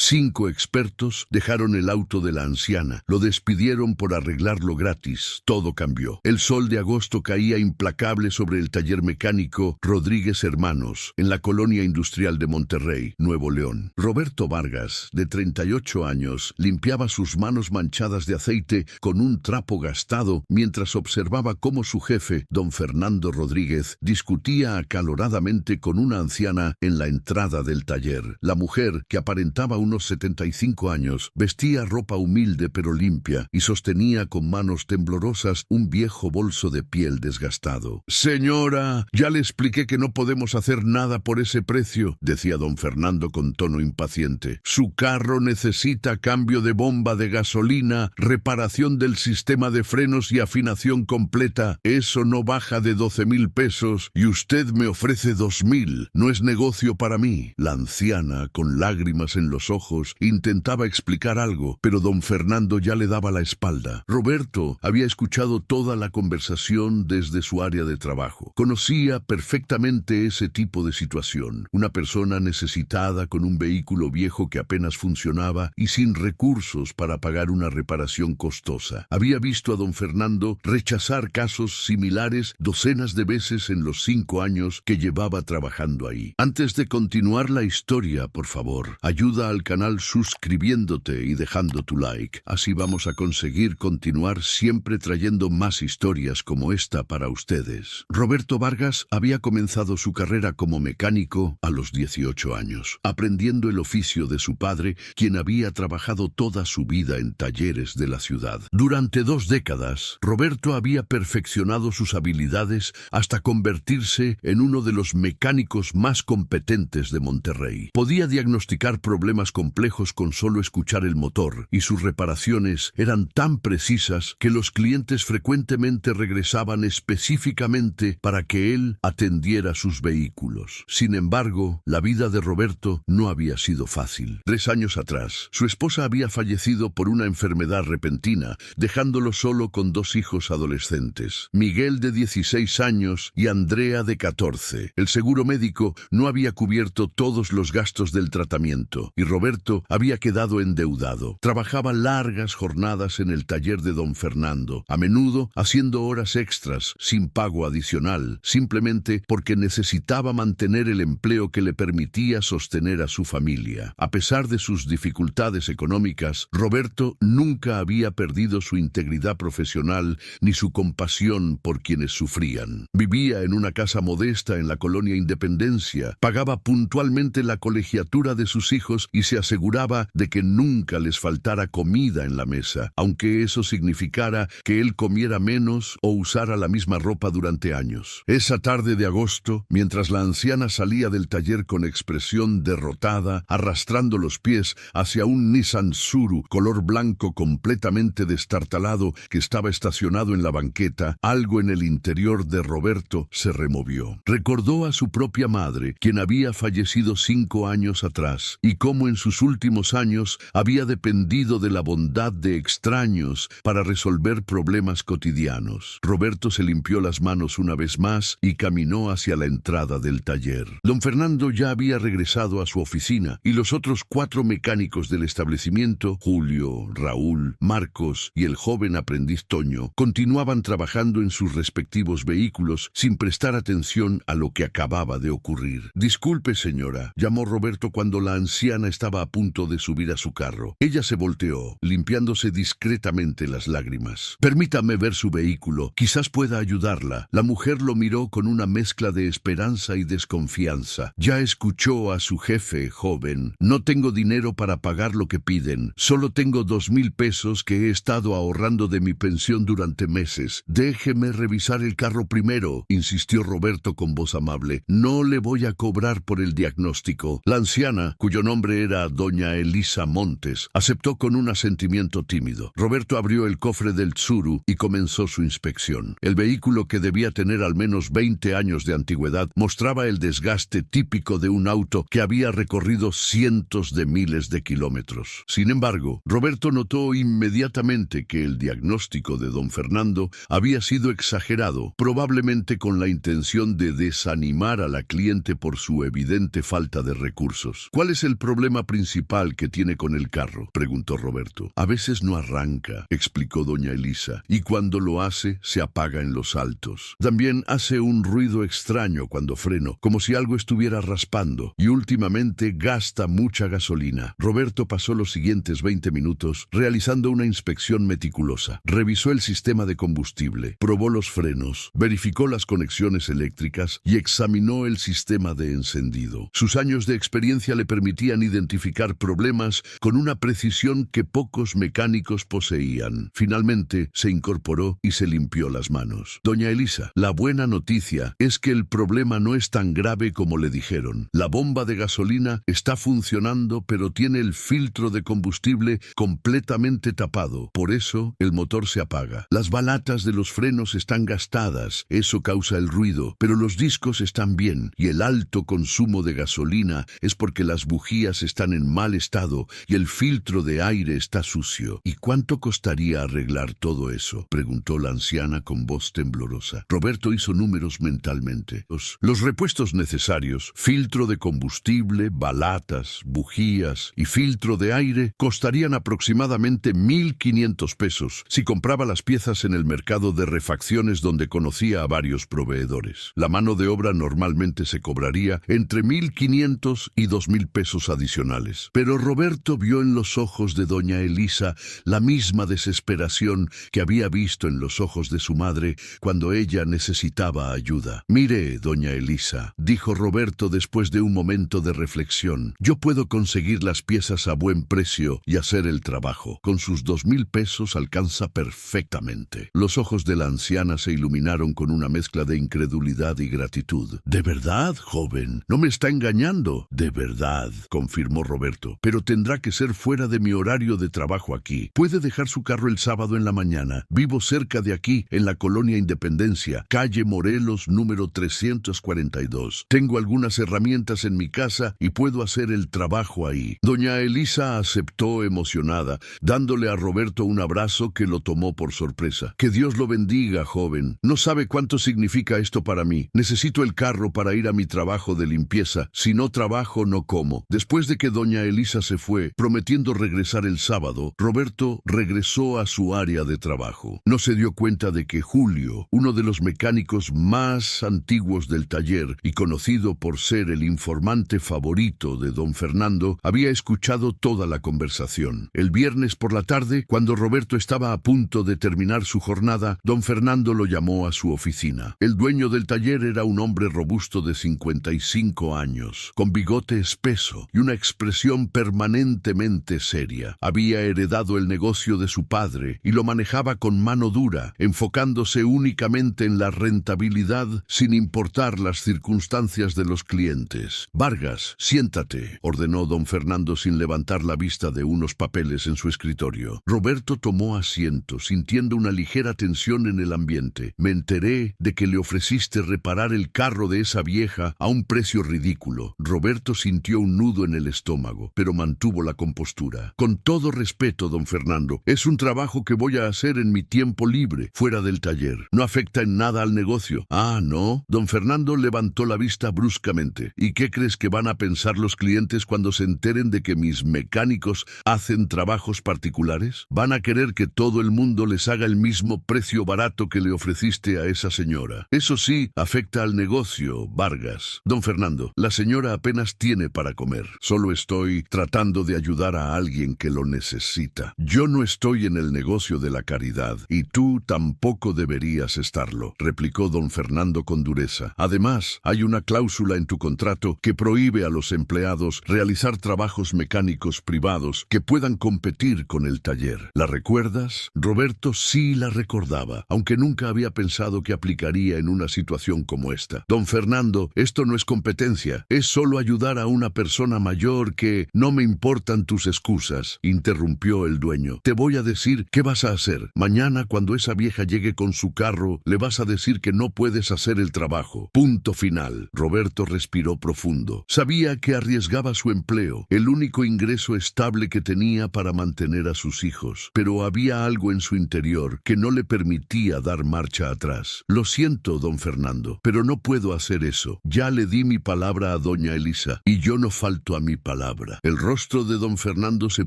5 expertos dejaron el auto de la anciana. Lo despidieron por arreglarlo gratis. Todo cambió. El sol de agosto caía implacable sobre el taller mecánico Rodríguez Hermanos, en la colonia industrial de Monterrey, Nuevo León. Roberto Vargas, de 38 años, limpiaba sus manos manchadas de aceite con un trapo gastado mientras observaba cómo su jefe, don Fernando Rodríguez, discutía acaloradamente con una anciana en la entrada del taller. La mujer, que aparentaba unos 75 años, vestía ropa humilde pero limpia y sostenía con manos temblorosas un viejo bolso de piel desgastado. «Señora, ya le expliqué que no podemos hacer nada por ese precio», decía don Fernando con tono impaciente. «Su carro necesita cambio de bomba de gasolina, reparación del sistema de frenos y afinación completa. Eso no baja de 12,000 pesos y usted me ofrece 2,000. No es negocio para mí». La anciana, con lágrimas en los ojos, intentaba explicar algo, pero don Fernando ya le daba la espalda. Roberto había escuchado toda la conversación desde su área de trabajo. Conocía perfectamente ese tipo de situación. Una persona necesitada con un vehículo viejo que apenas funcionaba y sin recursos para pagar una reparación costosa. Había visto a don Fernando rechazar casos similares docenas de veces en los 5 años que llevaba trabajando ahí. Antes de continuar la historia, por favor, ayuda al canal suscribiéndote y dejando tu like. Así vamos a conseguir continuar siempre trayendo más historias como esta para ustedes. Roberto Vargas había comenzado su carrera como mecánico a los 18 años, aprendiendo el oficio de su padre, quien había trabajado toda su vida en talleres de la ciudad. Durante 2 décadas, Roberto había perfeccionado sus habilidades hasta convertirse en uno de los mecánicos más competentes de Monterrey. Podía diagnosticar problemas complejos con solo escuchar el motor, y sus reparaciones eran tan precisas que los clientes frecuentemente regresaban específicamente para que él atendiera sus vehículos. Sin embargo, la vida de Roberto no había sido fácil. 3 años atrás, su esposa había fallecido por una enfermedad repentina, dejándolo solo con 2 hijos adolescentes, Miguel de 16 años y Andrea de 14. El seguro médico no había cubierto todos los gastos del tratamiento y Roberto había quedado endeudado. Trabajaba largas jornadas en el taller de don Fernando, a menudo haciendo horas extras sin pago adicional, simplemente porque necesitaba mantener el empleo que le permitía sostener a su familia. A pesar de sus dificultades económicas, Roberto nunca había perdido su integridad profesional ni su compasión por quienes sufrían. Vivía en una casa modesta en la colonia Independencia, pagaba puntualmente la colegiatura de sus hijos y se aseguraba de que nunca les faltara comida en la mesa, aunque eso significara que él comiera menos o usara la misma ropa durante años. Esa tarde de agosto, mientras la anciana salía del taller con expresión derrotada, arrastrando los pies hacia un Nissan Tsuru color blanco completamente destartalado que estaba estacionado en la banqueta, algo en el interior de Roberto se removió. Recordó a su propia madre, quien había fallecido 5 años atrás, y cómo en sus últimos años había dependido de la bondad de extraños para resolver problemas cotidianos. Roberto se limpió las manos una vez más y caminó hacia la entrada del taller. Don Fernando ya había regresado a su oficina y los otros 4 mecánicos del establecimiento, Julio, Raúl, Marcos y el joven aprendiz Toño, continuaban trabajando en sus respectivos vehículos sin prestar atención a lo que acababa de ocurrir. «Disculpe, señora», llamó Roberto cuando la anciana estaba a punto de subir a su carro. Ella se volteó, limpiándose discretamente las lágrimas. «Permítame ver su vehículo, quizás pueda ayudarla». La mujer lo miró con una mezcla de esperanza y desconfianza. «Ya escuchó a su jefe, joven. No tengo dinero para pagar lo que piden. Solo tengo 2,000 pesos que he estado ahorrando de mi pensión durante meses. Déjeme revisar el carro primero», insistió Roberto con voz amable. «No le voy a cobrar por el diagnóstico». La anciana, cuyo nombre era doña Elisa Montes, aceptó con un asentimiento tímido. Roberto abrió el cofre del Tsuru y comenzó su inspección. El vehículo, que debía tener al menos 20 años de antigüedad, mostraba el desgaste típico de un auto que había recorrido cientos de miles de kilómetros. Sin embargo, Roberto notó inmediatamente que el diagnóstico de don Fernando había sido exagerado, probablemente con la intención de desanimar a la cliente por su evidente falta de recursos. «¿Cuál es el problema principal que tiene con el carro?, preguntó Roberto. A veces no arranca, explicó doña Elisa, y cuando lo hace, se apaga en los altos. También hace un ruido extraño cuando freno, como si algo estuviera raspando, y últimamente gasta mucha gasolina. Roberto pasó los siguientes 20 minutos realizando una inspección meticulosa. Revisó el sistema de combustible, probó los frenos, verificó las conexiones eléctricas y examinó el sistema de encendido. Sus años de experiencia le permitían identificar problemas con una precisión que pocos mecánicos poseían. Finalmente, se incorporó y se limpió las manos. Doña Elisa, la buena noticia es que el problema no es tan grave como le dijeron. La bomba de gasolina está funcionando, pero tiene el filtro de combustible completamente tapado. Por eso, el motor se apaga. Las balatas de los frenos están gastadas. Eso causa el ruido, pero los discos están bien, y el alto consumo de gasolina es porque las bujías están en mal estado y el filtro de aire está sucio. ¿Y cuánto costaría arreglar todo eso?, preguntó la anciana con voz temblorosa. Roberto hizo números mentalmente. Los repuestos necesarios, filtro de combustible, balatas, bujías y filtro de aire, costarían aproximadamente 1.500 pesos si compraba las piezas en el mercado de refacciones donde conocía a varios proveedores. La mano de obra normalmente se cobraría entre 1.500 y 2.000 pesos adicionales. Pero Roberto vio en los ojos de doña Elisa la misma desesperación que había visto en los ojos de su madre cuando ella necesitaba ayuda. Mire, doña Elisa, dijo Roberto después de un momento de reflexión, yo puedo conseguir las piezas a buen precio y hacer el trabajo. Con sus 2.000 pesos alcanza perfectamente. Los ojos de la anciana se iluminaron con una mezcla de incredulidad y gratitud. ¿De verdad, joven? ¿No me está engañando? De verdad, confirmó Roberto, pero tendrá que ser fuera de mi horario de trabajo aquí. Puede dejar su carro el sábado en la mañana. Vivo cerca de aquí, en la colonia Independencia, calle Morelos, número 342. Tengo algunas herramientas en mi casa y puedo hacer el trabajo ahí. Doña Elisa aceptó emocionada, dándole a Roberto un abrazo que lo tomó por sorpresa. Que Dios lo bendiga, joven. No sabe cuánto significa esto para mí. Necesito el carro para ir a mi trabajo de limpieza. Si no trabajo, no como. Después de que doña Elisa se fue, prometiendo regresar el sábado, Roberto regresó a su área de trabajo. No se dio cuenta de que Julio, uno de los mecánicos más antiguos del taller y conocido por ser el informante favorito de don Fernando, había escuchado toda la conversación. El viernes por la tarde, cuando Roberto estaba a punto de terminar su jornada, don Fernando lo llamó a su oficina. El dueño del taller era un hombre robusto de 55 años, con bigote espeso y una expresión permanentemente seria. Había heredado el negocio de su padre y lo manejaba con mano dura, enfocándose únicamente en la rentabilidad sin importar las circunstancias de los clientes. Vargas, siéntate, ordenó don Fernando sin levantar la vista de unos papeles en su escritorio. Roberto tomó asiento, sintiendo una ligera tensión en el ambiente. Me enteré de que le ofreciste reparar el carro de esa vieja a un precio ridículo. Roberto sintió un nudo en el estómago, pero mantuvo la compostura. Con todo respeto, don Fernando, es un trabajo que voy a hacer en mi tiempo libre, fuera del taller. No afecta en nada al negocio. Ah, ¿no? Don Fernando levantó la vista bruscamente. ¿Y qué crees que van a pensar los clientes cuando se enteren de que mis mecánicos hacen trabajos particulares? Van a querer que todo el mundo les haga el mismo precio barato que le ofreciste a esa señora. Eso sí, afecta al negocio, Vargas. Don Fernando, la señora apenas tiene para comer. Solo estoy tratando de ayudar a alguien que lo necesita. Yo no estoy en el negocio de la caridad, y tú tampoco deberías estarlo, replicó don Fernando con dureza. Además, hay una cláusula en tu contrato que prohíbe a los empleados realizar trabajos mecánicos privados que puedan competir con el taller. ¿La recuerdas? Roberto sí la recordaba, aunque nunca había pensado que aplicaría en una situación como esta. Don Fernando, esto no es competencia, es solo ayudar a una persona mayor que... No me importan tus excusas, interrumpió el dueño. Te voy a decir qué vas a hacer. Mañana, cuando esa vieja llegue con su carro, le vas a decir que no puedes hacer el trabajo. Punto final. Roberto respiró profundo. Sabía que arriesgaba su empleo, el único ingreso estable que tenía para mantener a sus hijos, pero había algo en su interior que no le permitía dar marcha atrás. Lo siento, don Fernando, pero no puedo hacer eso. Ya le di mi palabra a doña Elisa, y yo no falto a mi palabra. palabra. El rostro de don Fernando se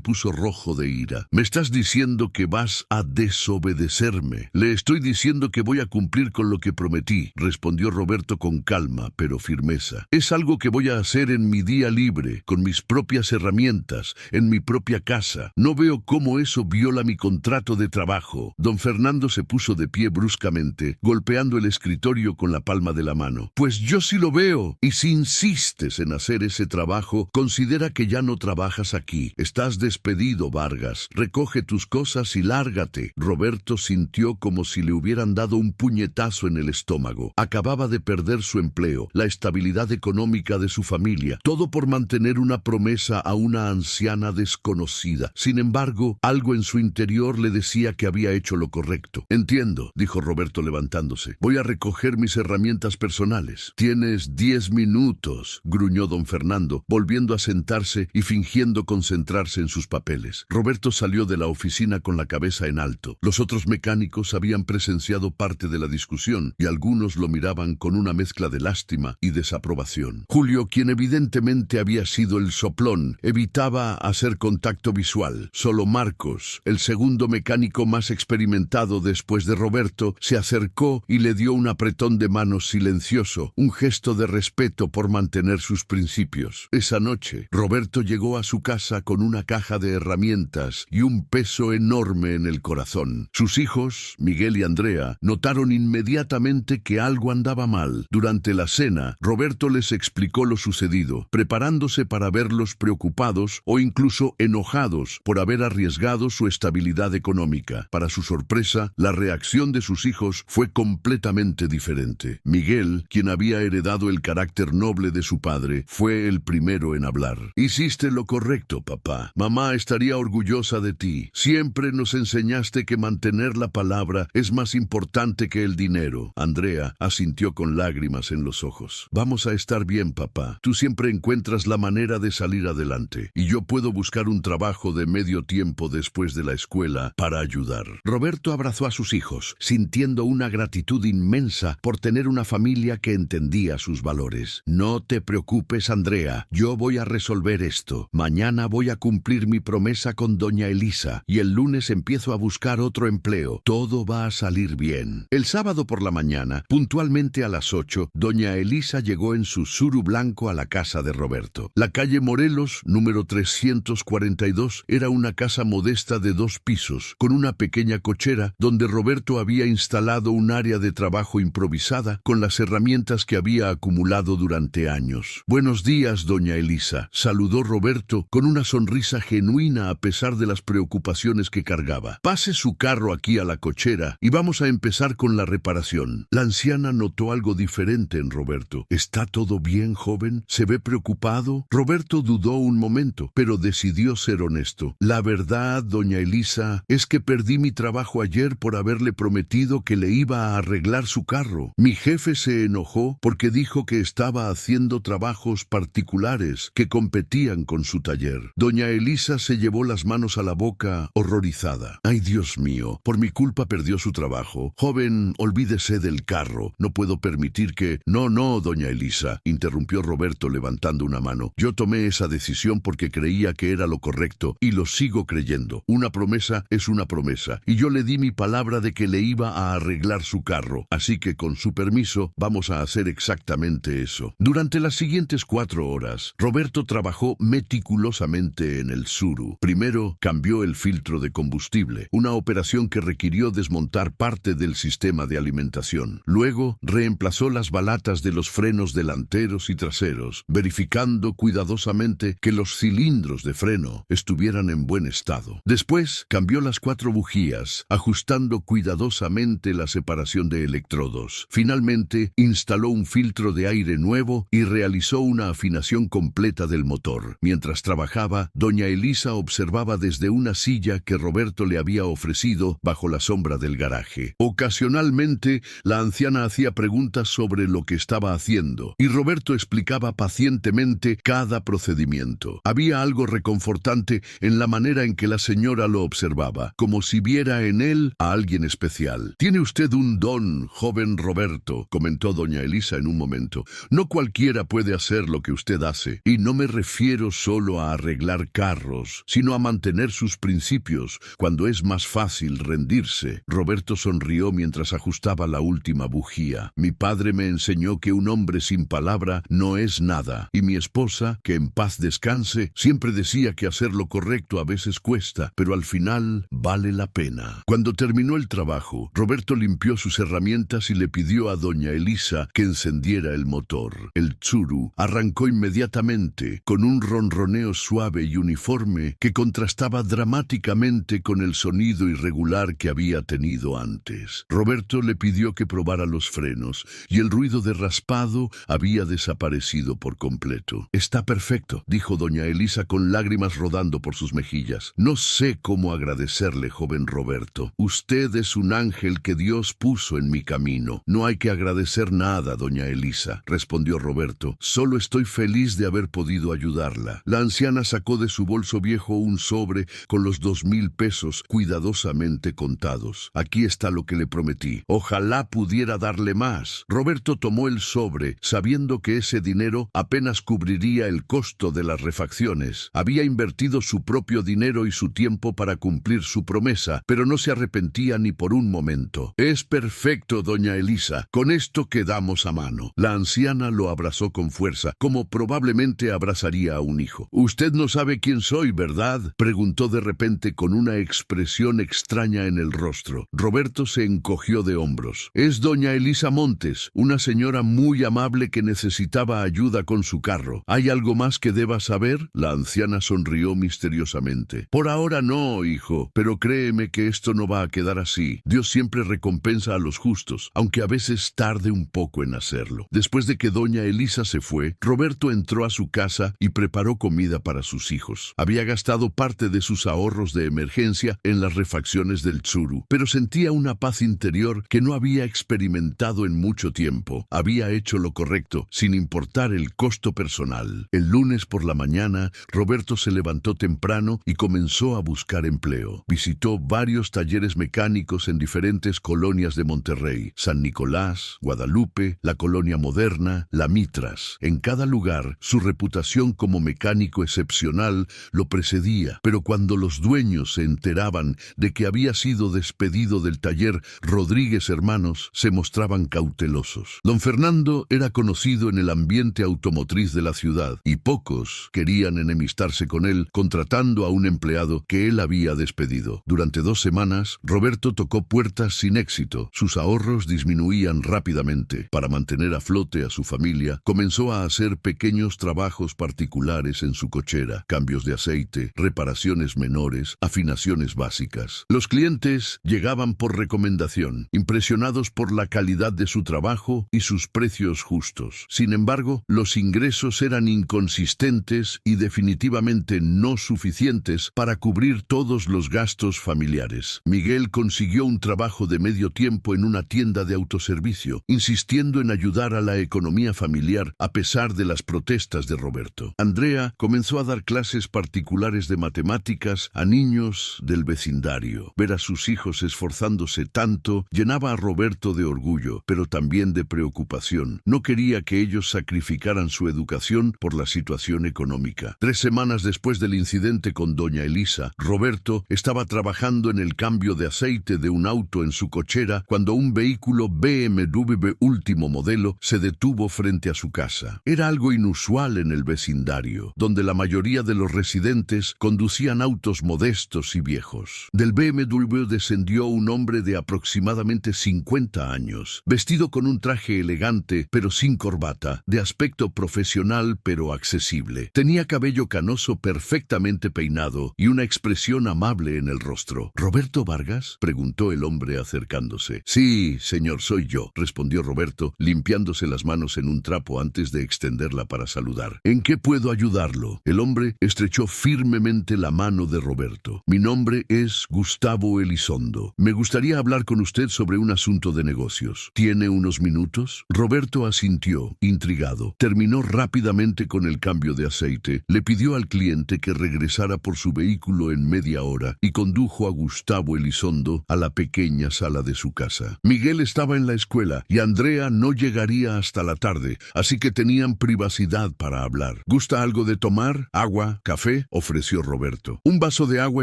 puso rojo de ira. «¿Me estás diciendo que vas a desobedecerme?» «Le estoy diciendo que voy a cumplir con lo que prometí», respondió Roberto con calma, pero firmeza. «Es algo que voy a hacer en mi día libre, con mis propias herramientas, en mi propia casa. No veo cómo eso viola mi contrato de trabajo». Don Fernando se puso de pie bruscamente, golpeando el escritorio con la palma de la mano. «Pues yo sí lo veo, y si insistes en hacer ese trabajo, considera que ya no trabajas aquí. Estás despedido, Vargas. Recoge tus cosas y lárgate». Roberto sintió como si le hubieran dado un puñetazo en el estómago. Acababa de perder su empleo, la estabilidad económica de su familia, todo por mantener una promesa a una anciana desconocida. Sin embargo, algo en su interior le decía que había hecho lo correcto. «Entiendo», dijo Roberto levantándose. «Voy a recoger mis herramientas personales». «Tienes 10 minutos», gruñó don Fernando, volviendo a sentarse y fingiendo concentrarse en sus papeles. Roberto salió de la oficina con la cabeza en alto. Los otros mecánicos habían presenciado parte de la discusión y algunos lo miraban con una mezcla de lástima y desaprobación. Julio, quien evidentemente había sido el soplón, evitaba hacer contacto visual. Solo Marcos, el segundo mecánico más experimentado después de Roberto, se acercó y le dio un apretón de manos silencioso, un gesto de respeto por mantener sus principios. Esa noche, Roberto llegó a su casa con una caja de herramientas y un peso enorme en el corazón. Sus hijos, Miguel y Andrea, notaron inmediatamente que algo andaba mal. Durante la cena, Roberto les explicó lo sucedido, preparándose para verlos preocupados o incluso enojados por haber arriesgado su estabilidad económica. Para su sorpresa, la reacción de sus hijos fue completamente diferente. Miguel, quien había heredado el carácter noble de su padre, fue el primero en hablar. «Hiciste lo correcto, papá. Mamá estaría orgullosa de ti. Siempre nos enseñaste que mantener la palabra es más importante que el dinero». Andrea asintió con lágrimas en los ojos. «Vamos a estar bien, papá. Tú siempre encuentras la manera de salir adelante. Y yo puedo buscar un trabajo de medio tiempo después de la escuela para ayudar». Roberto abrazó a sus hijos, sintiendo una gratitud inmensa por tener una familia que entendía sus valores. «No te preocupes, Andrea. Yo voy a resolver esto. Mañana voy a cumplir mi promesa con doña Elisa y el lunes empiezo a buscar otro empleo. Todo va a salir bien». El sábado por la mañana, puntualmente a las 8, doña Elisa llegó en su suru blanco a la casa de Roberto. La calle Morelos, número 342, era una casa modesta de 2 pisos, con una pequeña cochera donde Roberto había instalado un área de trabajo improvisada con las herramientas que había acumulado durante años. «Buenos días, doña Elisa», saludó Roberto con una sonrisa genuina a pesar de las preocupaciones que cargaba. «Pase su carro aquí a la cochera y vamos a empezar con la reparación». La anciana notó algo diferente en Roberto. «¿Está todo bien, joven? ¿Se ve preocupado?» Roberto dudó un momento, pero decidió ser honesto. «La verdad, doña Elisa, es que perdí mi trabajo ayer por haberle prometido que le iba a arreglar su carro. Mi jefe se enojó porque dijo que estaba haciendo trabajos particulares que competían con su taller». Doña Elisa se llevó las manos a la boca, horrorizada. «Ay, Dios mío, por mi culpa perdió su trabajo. Joven, olvídese del carro. No puedo permitir que...» «No, doña Elisa», interrumpió Roberto levantando una mano. «Yo tomé esa decisión porque creía que era lo correcto y lo sigo creyendo. Una promesa es una promesa y yo le di mi palabra de que le iba a arreglar su carro. Así que con su permiso vamos a hacer exactamente eso». Durante las siguientes 4 horas, Roberto trabajó meticulosamente en el suru. Primero, cambió el filtro de combustible, una operación que requirió desmontar parte del sistema de alimentación. Luego, reemplazó las balatas de los frenos delanteros y traseros, verificando cuidadosamente que los cilindros de freno estuvieran en buen estado. Después, cambió las 4 bujías, ajustando cuidadosamente la separación de electrodos. Finalmente, instaló un filtro de aire nuevo y realizó una afinación completa del motor. Mientras trabajaba, doña Elisa observaba desde una silla que Roberto le había ofrecido bajo la sombra del garaje. Ocasionalmente, la anciana hacía preguntas sobre lo que estaba haciendo, y Roberto explicaba pacientemente cada procedimiento. Había algo reconfortante en la manera en que la señora lo observaba, como si viera en él a alguien especial. «Tiene usted un don, joven Roberto», comentó doña Elisa en un momento. «No cualquiera puede hacer lo que usted hace, y no me refiero refiero solo a arreglar carros, sino a mantener sus principios cuando es más fácil rendirse. Roberto sonrió mientras ajustaba la última bujía. Mi padre me enseñó que un hombre sin palabra no es nada, y mi esposa, que en paz descanse, siempre decía que hacer lo correcto a veces cuesta, pero al final vale la pena. Cuando terminó el trabajo, Roberto limpió sus herramientas y le pidió a doña Elisa que encendiera el motor. El Tsuru arrancó inmediatamente, con un ronroneo suave y uniforme que contrastaba dramáticamente con el sonido irregular que había tenido antes. Roberto le pidió que probara los frenos, y el ruido de raspado había desaparecido por completo. «Está perfecto», dijo doña Elisa con lágrimas rodando por sus mejillas. «No sé cómo agradecerle, joven Roberto. Usted es un ángel que Dios puso en mi camino». «No hay que agradecer nada, doña Elisa», respondió Roberto. «Solo estoy feliz de haber podido ayudarla». La anciana sacó de su bolso viejo un sobre con los 2,000 pesos cuidadosamente contados. «Aquí está lo que le prometí. Ojalá pudiera darle más». Roberto tomó el sobre, sabiendo que ese dinero apenas cubriría el costo de las refacciones. Había invertido su propio dinero y su tiempo para cumplir su promesa, pero no se arrepentía ni por un momento. «Es perfecto, doña Elisa. Con esto quedamos a mano». La anciana lo abrazó con fuerza, como probablemente abrazaría a un hijo. «Usted no sabe quién soy, ¿verdad?», preguntó de repente con una expresión extraña en el rostro. Roberto se encogió de hombros. «Es doña Elisa Montes, una señora muy amable que necesitaba ayuda con su carro. ¿Hay algo más que deba saber?». La anciana sonrió misteriosamente. «Por ahora no, hijo, pero créeme que esto no va a quedar así. Dios siempre recompensa a los justos, aunque a veces tarde un poco en hacerlo». Después de que doña Elisa se fue, Roberto entró a su casa y preparó comida para sus hijos. Había gastado parte de sus ahorros de emergencia en las refacciones del Tsuru, pero sentía una paz interior que no había experimentado en mucho tiempo. Había hecho lo correcto, sin importar el costo personal. El lunes por la mañana, Roberto se levantó temprano y comenzó a buscar empleo. Visitó varios talleres mecánicos en diferentes colonias de Monterrey: San Nicolás, Guadalupe, la Colonia Moderna, La Mitras. En cada lugar, su reputación como mecánico excepcional lo precedía, pero cuando los dueños se enteraban de que había sido despedido del taller Rodríguez Hermanos, se mostraban cautelosos. Don Fernando era conocido en el ambiente automotriz de la ciudad, y pocos querían enemistarse con él, contratando a un empleado que él había despedido. Durante 2 semanas, Roberto tocó puertas sin éxito. Sus ahorros disminuían rápidamente. Para mantener a flote a su familia, comenzó a hacer pequeños trabajos particulares en su cochera: cambios de aceite, reparaciones menores, afinaciones básicas. Los clientes llegaban por recomendación, impresionados por la calidad de su trabajo y sus precios justos. Sin embargo, los ingresos eran inconsistentes y definitivamente no suficientes para cubrir todos los gastos familiares. Miguel consiguió un trabajo de medio tiempo en una tienda de autoservicio, insistiendo en ayudar a la economía familiar a pesar de las protestas de Roberto. Andrea comenzó a dar clases particulares de matemáticas a niños del vecindario. Ver a sus hijos esforzándose tanto llenaba a Roberto de orgullo, pero también de preocupación. No quería que ellos sacrificaran su educación por la situación económica. 3 semanas después del incidente con doña Elisa, Roberto estaba trabajando en el cambio de aceite de un auto en su cochera cuando un vehículo BMW último modelo se detuvo frente a su casa. Era algo inusual en el vecindario, donde la mayoría de los residentes conducían autos modestos y viejos. Del BMW descendió un hombre de aproximadamente 50 años, vestido con un traje elegante pero sin corbata, de aspecto profesional pero accesible. Tenía cabello canoso perfectamente peinado y una expresión amable en el rostro. «¿Roberto Vargas?», preguntó el hombre acercándose. «Sí, señor, soy yo», respondió Roberto, limpiándose las manos en un trapo antes de extenderla para saludar. «¿En qué puedo ayudarlo?». El hombre estrechó firmemente la mano de Roberto. «Mi nombre es Gustavo Elizondo. Me gustaría hablar con usted sobre un asunto de negocios. ¿Tiene unos minutos?». Roberto asintió, intrigado. Terminó rápidamente con el cambio de aceite, le pidió al cliente que regresara por su vehículo en media hora y condujo a Gustavo Elizondo a la pequeña sala de su casa. Miguel estaba en la escuela y Andrea no llegaría hasta la tarde, así que tenían privacidad para hablar. ¿Gusta algo de tomar? ¿Agua? ¿Café?, ofreció Roberto. Un vaso de agua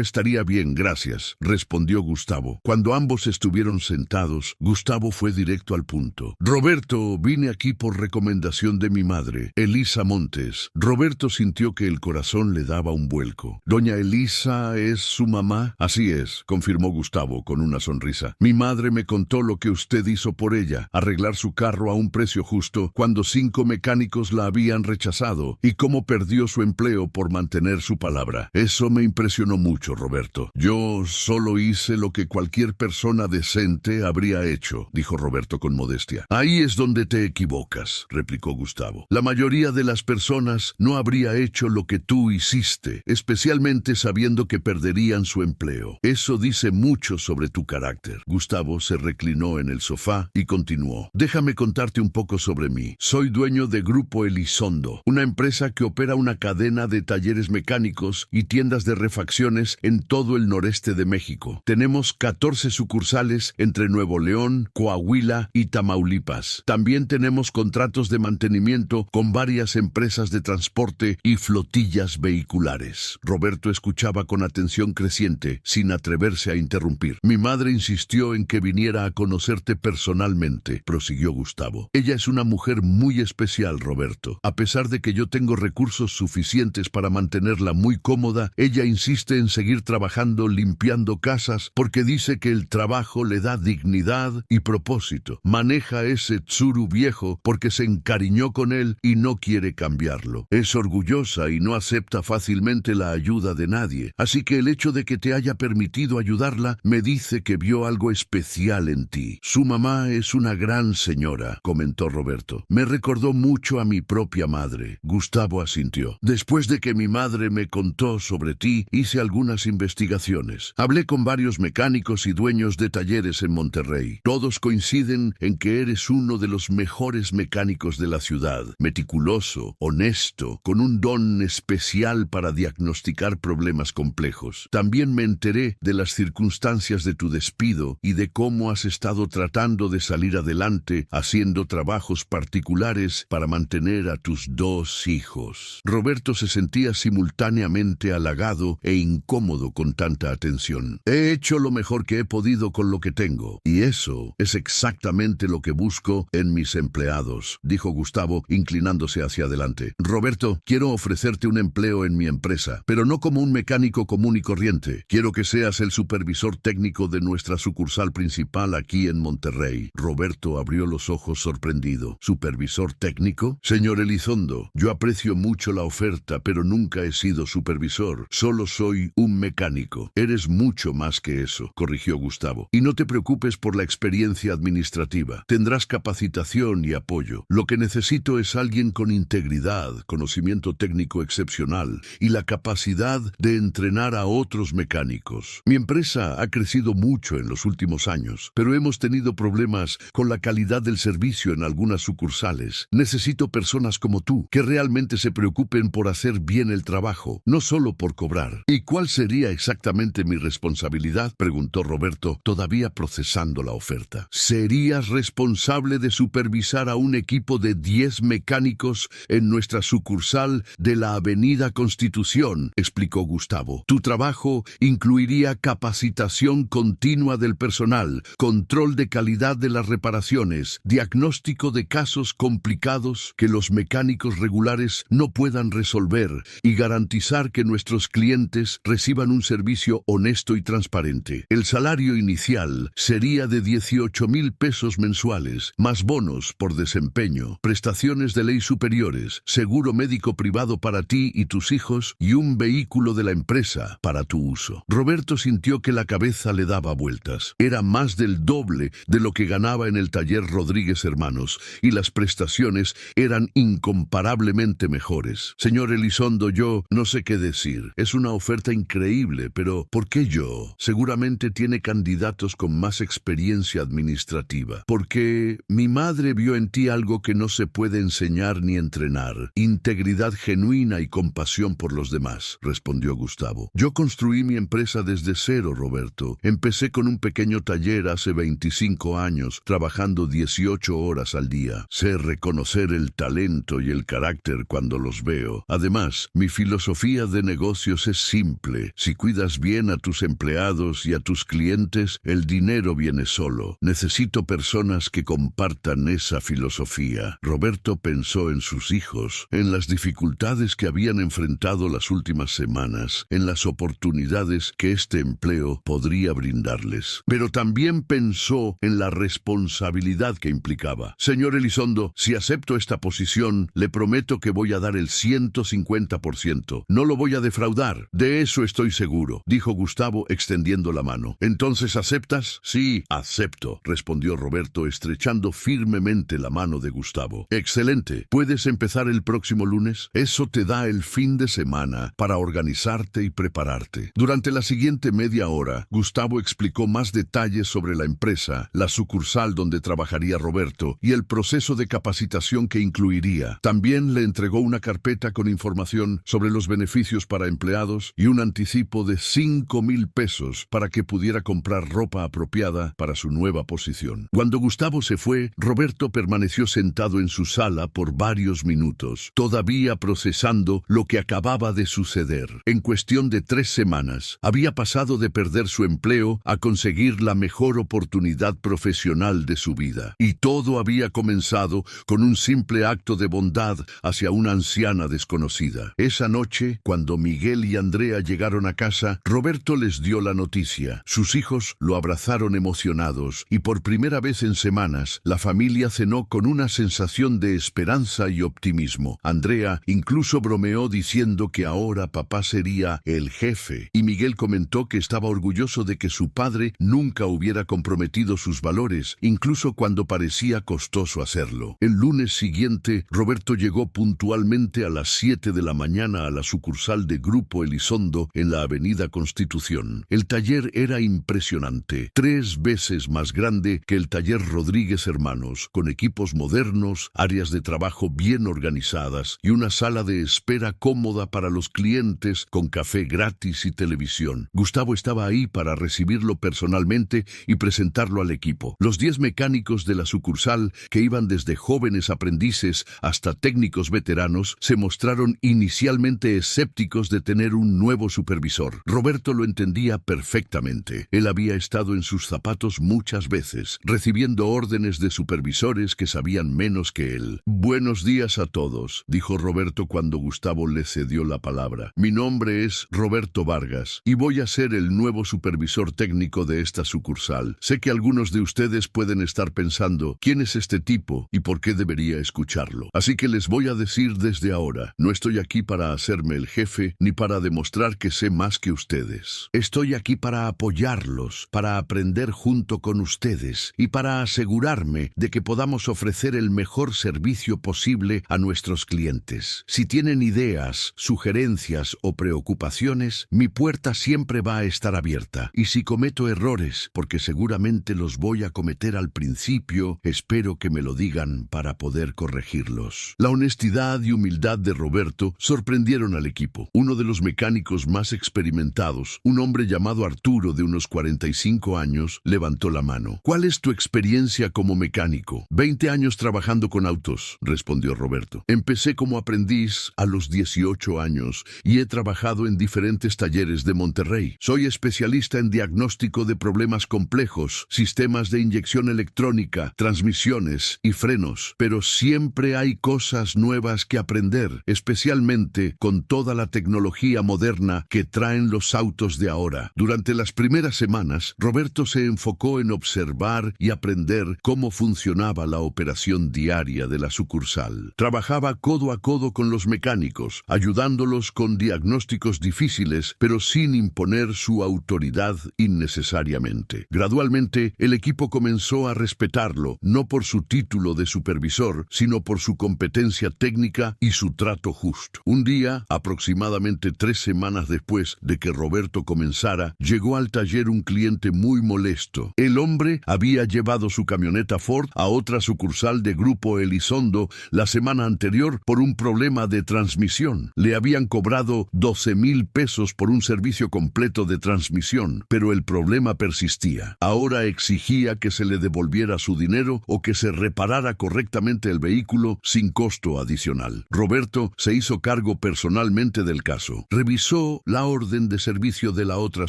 estaría bien, gracias, respondió Gustavo. Cuando ambos estuvieron sentados, Gustavo fue directo al punto. Roberto, vine aquí por recomendación de mi madre, Elisa Montes. Roberto sintió que el corazón le daba un vuelco. ¿Doña Elisa es su mamá? Así es, confirmó Gustavo con una sonrisa. Mi madre me contó lo que usted hizo por ella, arreglar su carro a un precio justo cuando 5 mecánicos la habían rechazado, y cómo perdió su empleo por mantener su palabra. Eso me impresionó mucho, Roberto. Yo solo hice lo que cualquier persona decente habría hecho, dijo Roberto con modestia. Ahí es donde te equivocas, replicó Gustavo. La mayoría de las personas no habría hecho lo que tú hiciste, especialmente sabiendo que perderían su empleo. Eso dice mucho sobre tu carácter. Gustavo se reclinó en el sofá y continuó. Déjame contarte un poco sobre mí. Soy dueño de Grupo Elizondo, una empresa que opera una cadena de talleres mecánicos y tiendas de refacciones en todo el noreste de México. Tenemos 14 sucursales entre Nuevo León, Coahuila y Tamaulipas. También tenemos contratos de mantenimiento con varias empresas de transporte y flotillas vehiculares. Roberto escuchaba con atención creciente, sin atreverse a interrumpir. Mi madre insistió en que viniera a conocerte personalmente, prosiguió Gustavo. Ella es una mujer muy especial, Roberto. A pesar de que yo tengo recursos suficientes para mantenerla muy cómoda, ella insiste en seguir trabajando limpiando casas porque dice que el trabajo le da dignidad y propósito. Maneja ese Tsuru viejo porque se encariñó con él y no quiere cambiarlo. Es orgullosa y no acepta fácilmente la ayuda de nadie. Así que el hecho de que te haya permitido ayudarla me dice que vio algo especial en ti. Su mamá es una gran señora, comentó Roberto. Me recordó mucho a mi propia madre. Gustavo asintió. Después de que mi madre me contó sobre ti, hice algunas investigaciones. Hablé con varios mecánicos y dueños de talleres en Monterrey. Todos coinciden en que eres uno de los mejores mecánicos de la ciudad. Meticuloso, honesto, con un don especial para diagnosticar problemas complejos. También me enteré de las circunstancias de tu despido y de cómo has estado tratando de salir adelante haciendo trabajos particulares para mantener a tus 2 hijos. Roberto se sentía simultáneamente halagado e incómodo con tanta atención. He hecho lo mejor que he podido con lo que tengo, y eso es exactamente lo que busco en mis empleados, dijo Gustavo, inclinándose hacia adelante. Roberto, quiero ofrecerte un empleo en mi empresa, pero no como un mecánico común y corriente. Quiero que seas el supervisor técnico de nuestra sucursal principal aquí en Monterrey. Roberto abrió los ojos sorprendido. ¿Supervisor técnico? Señor Elizondo, yo aprecio mucho la oferta, pero nunca he sido supervisor. Solo soy un mecánico. Eres mucho más que eso, corrigió Gustavo. Y no te preocupes por la experiencia administrativa. Tendrás capacitación y apoyo. Lo que necesito es alguien con integridad, conocimiento técnico excepcional y la capacidad de entrenar a otros mecánicos. Mi empresa ha crecido mucho en los últimos años, pero hemos tenido problemas con la calidad del servicio en algunas sucursales. Necesito personas como tú, que realmente se preocupen por hacer bien el trabajo, no solo por cobrar. ¿Y cuál sería exactamente mi responsabilidad?, preguntó Roberto, todavía procesando la oferta. Serías responsable de supervisar a un equipo de 10 mecánicos en nuestra sucursal de la Avenida Constitución, explicó Gustavo. Tu trabajo incluiría capacitación continua del personal, control de calidad de las reparaciones, diagnóstico de casos complicados que los mecánicos regulares no puedan resolver y garantizar que nuestros clientes reciban un servicio honesto y transparente. El salario inicial sería de 18,000 pesos mensuales, más bonos por desempeño, prestaciones de ley superiores, seguro médico privado para ti y tus hijos y un vehículo de la empresa para tu uso. Roberto sintió que la cabeza le daba vueltas. Era más del doble de lo que ganaba en el taller Rodríguez Hermanos y las prestaciones eran incomparablemente mejores. Señor Elizondo, yo no sé qué decir. Es una oferta increíble, pero ¿por qué yo? Seguramente tiene candidatos con más experiencia administrativa. Porque mi madre vio en ti algo que no se puede enseñar ni entrenar. Integridad genuina y compasión por los demás, respondió Gustavo. Yo construí mi empresa desde cero, Roberto. Empecé con un pequeño taller hace 25 años, trabajando 18 horas al día. Sé reconocer el talento y el carácter cuando los veo. Además, mi filosofía de negocios es simple. Si cuidas bien a tus empleados y a tus clientes, el dinero viene solo. Necesito personas que compartan esa filosofía. Roberto pensó en sus hijos, en las dificultades que habían enfrentado las últimas semanas, en las oportunidades que este empleo podría brindarles. Pero también pensó en la responsabilidad que implicaba. Señor Elizondo, si acepto esta posición, le prometo que voy a dar el 150%. No lo voy a defraudar. De eso estoy seguro, dijo Gustavo extendiendo la mano. ¿Entonces aceptas? Sí, acepto, respondió Roberto estrechando firmemente la mano de Gustavo. Excelente. ¿Puedes empezar el próximo lunes? Eso te da el fin de semana para organizarte y prepararte. Durante la siguiente media hora, Gustavo explicó más detalles sobre la empresa, la sucursal donde trabajaría Roberto y el proceso de capacitación que incluiría. También le entregó una carpeta con información sobre los beneficios para empleados y un anticipo de 5,000 pesos para que pudiera comprar ropa apropiada para su nueva posición. Cuando Gustavo se fue, Roberto permaneció sentado en su sala por varios minutos, todavía procesando lo que acababa de suceder. En cuestión de 3 semanas, había pasado de perder su empleo a conseguir la mejor oportunidad profesional de su vida. Y todo había comenzado con un simple acto de bondad hacia una anciana desconocida. Esa noche, cuando Miguel y Andrea llegaron a casa, Roberto les dio la noticia. Sus hijos lo abrazaron emocionados y por primera vez en semanas, la familia cenó con una sensación de esperanza y optimismo. Andrea incluso bromeó diciendo que ahora papá sería el jefe, y Miguel comentó que estaba orgulloso de que su padre nunca hubiera comprometido sus valores, incluso cuando parecía costoso hacerlo. El lunes siguiente, Roberto llegó puntualmente a las 7 de la mañana a la sucursal de Grupo Elizondo en la Avenida Constitución. El taller era impresionante, 3 veces más grande que el taller Rodríguez Hermanos, con equipos modernos, áreas de trabajo bien organizadas y una sala de espera cómoda para los clientes con café gratis y televisión. Gustavo estaba ahí para recibirlo personalmente y presentarlo al equipo. Los 10 mecánicos de la sucursal, que iban desde jóvenes aprendices hasta técnicos veteranos, se mostraron inicialmente escépticos de tener un nuevo supervisor. Roberto lo entendía perfectamente. Él había estado en sus zapatos muchas veces, recibiendo órdenes de supervisores que sabían menos que él. Buenos días a todos, dijo Roberto cuando Gustavo le cedió la palabra. Mi nombre es Roberto Vargas y voy a ser el nuevo supervisor técnico de esta sucursal. Sé que algunos de ustedes pueden estar pensando, ¿quién es este tipo y por qué debería escucharlo? Así que les voy a decir desde ahora, no estoy aquí para hacerme el jefe ni para demostrar que sé más que ustedes. Estoy aquí para apoyarlos, para aprender junto con ustedes y para asegurarme de que podamos ofrecer el mejor servicio posible a nuestros clientes. Si tienen ideas, sugerencias o preocupaciones, mi puerta siempre va a estar abierta. Y si cometo errores, porque seguramente los voy a cometer al principio, espero que me lo digan para poder corregirlos. La honestidad y humildad de Roberto sorprendieron al equipo. Uno de los mecánicos más experimentados, un hombre llamado Arturo de unos 45 años, levantó la mano. ¿Cuál es tu experiencia como mecánico? 20 años trabajando con autos, respondió Roberto. Empecé como aprendiz a los 18 años y he trabajado en diferentes talleres de Monterrey. Soy especialista en diagnóstico de problemas complejos, sistemas de inyección electrónica, transmisiones y frenos, pero siempre hay cosas nuevas que aprender, especialmente con toda la tecnología moderna que traen los autos de ahora. Durante las primeras semanas, Roberto se enfocó en observar y aprender cómo funcionaba la operación diaria de la sucursal. Trabajaba codo a codo con los mecánicos, ayudándolos con diagnósticos difíciles, pero sin imponer su autoridad innecesariamente. Gradualmente, el equipo comenzó a respetarlo, no por su título de supervisor, sino por su competencia técnica y su trato justo. Un día, aproximadamente 3 semanas después de que Roberto comenzara, llegó al taller un cliente muy molesto. El hombre había llevado su camioneta Ford a otra sucursal de Grupo Elizondo la semana anterior por un problema de transmisión. Le habían cobrado 12,000 pesos por un servicio completo de transmisión, pero el problema persistía. Ahora exigía que se le devolviera su dinero o que se reparara correctamente el vehículo sin costo adicional. personal. Roberto se hizo cargo personalmente del caso. Revisó la orden de servicio de la otra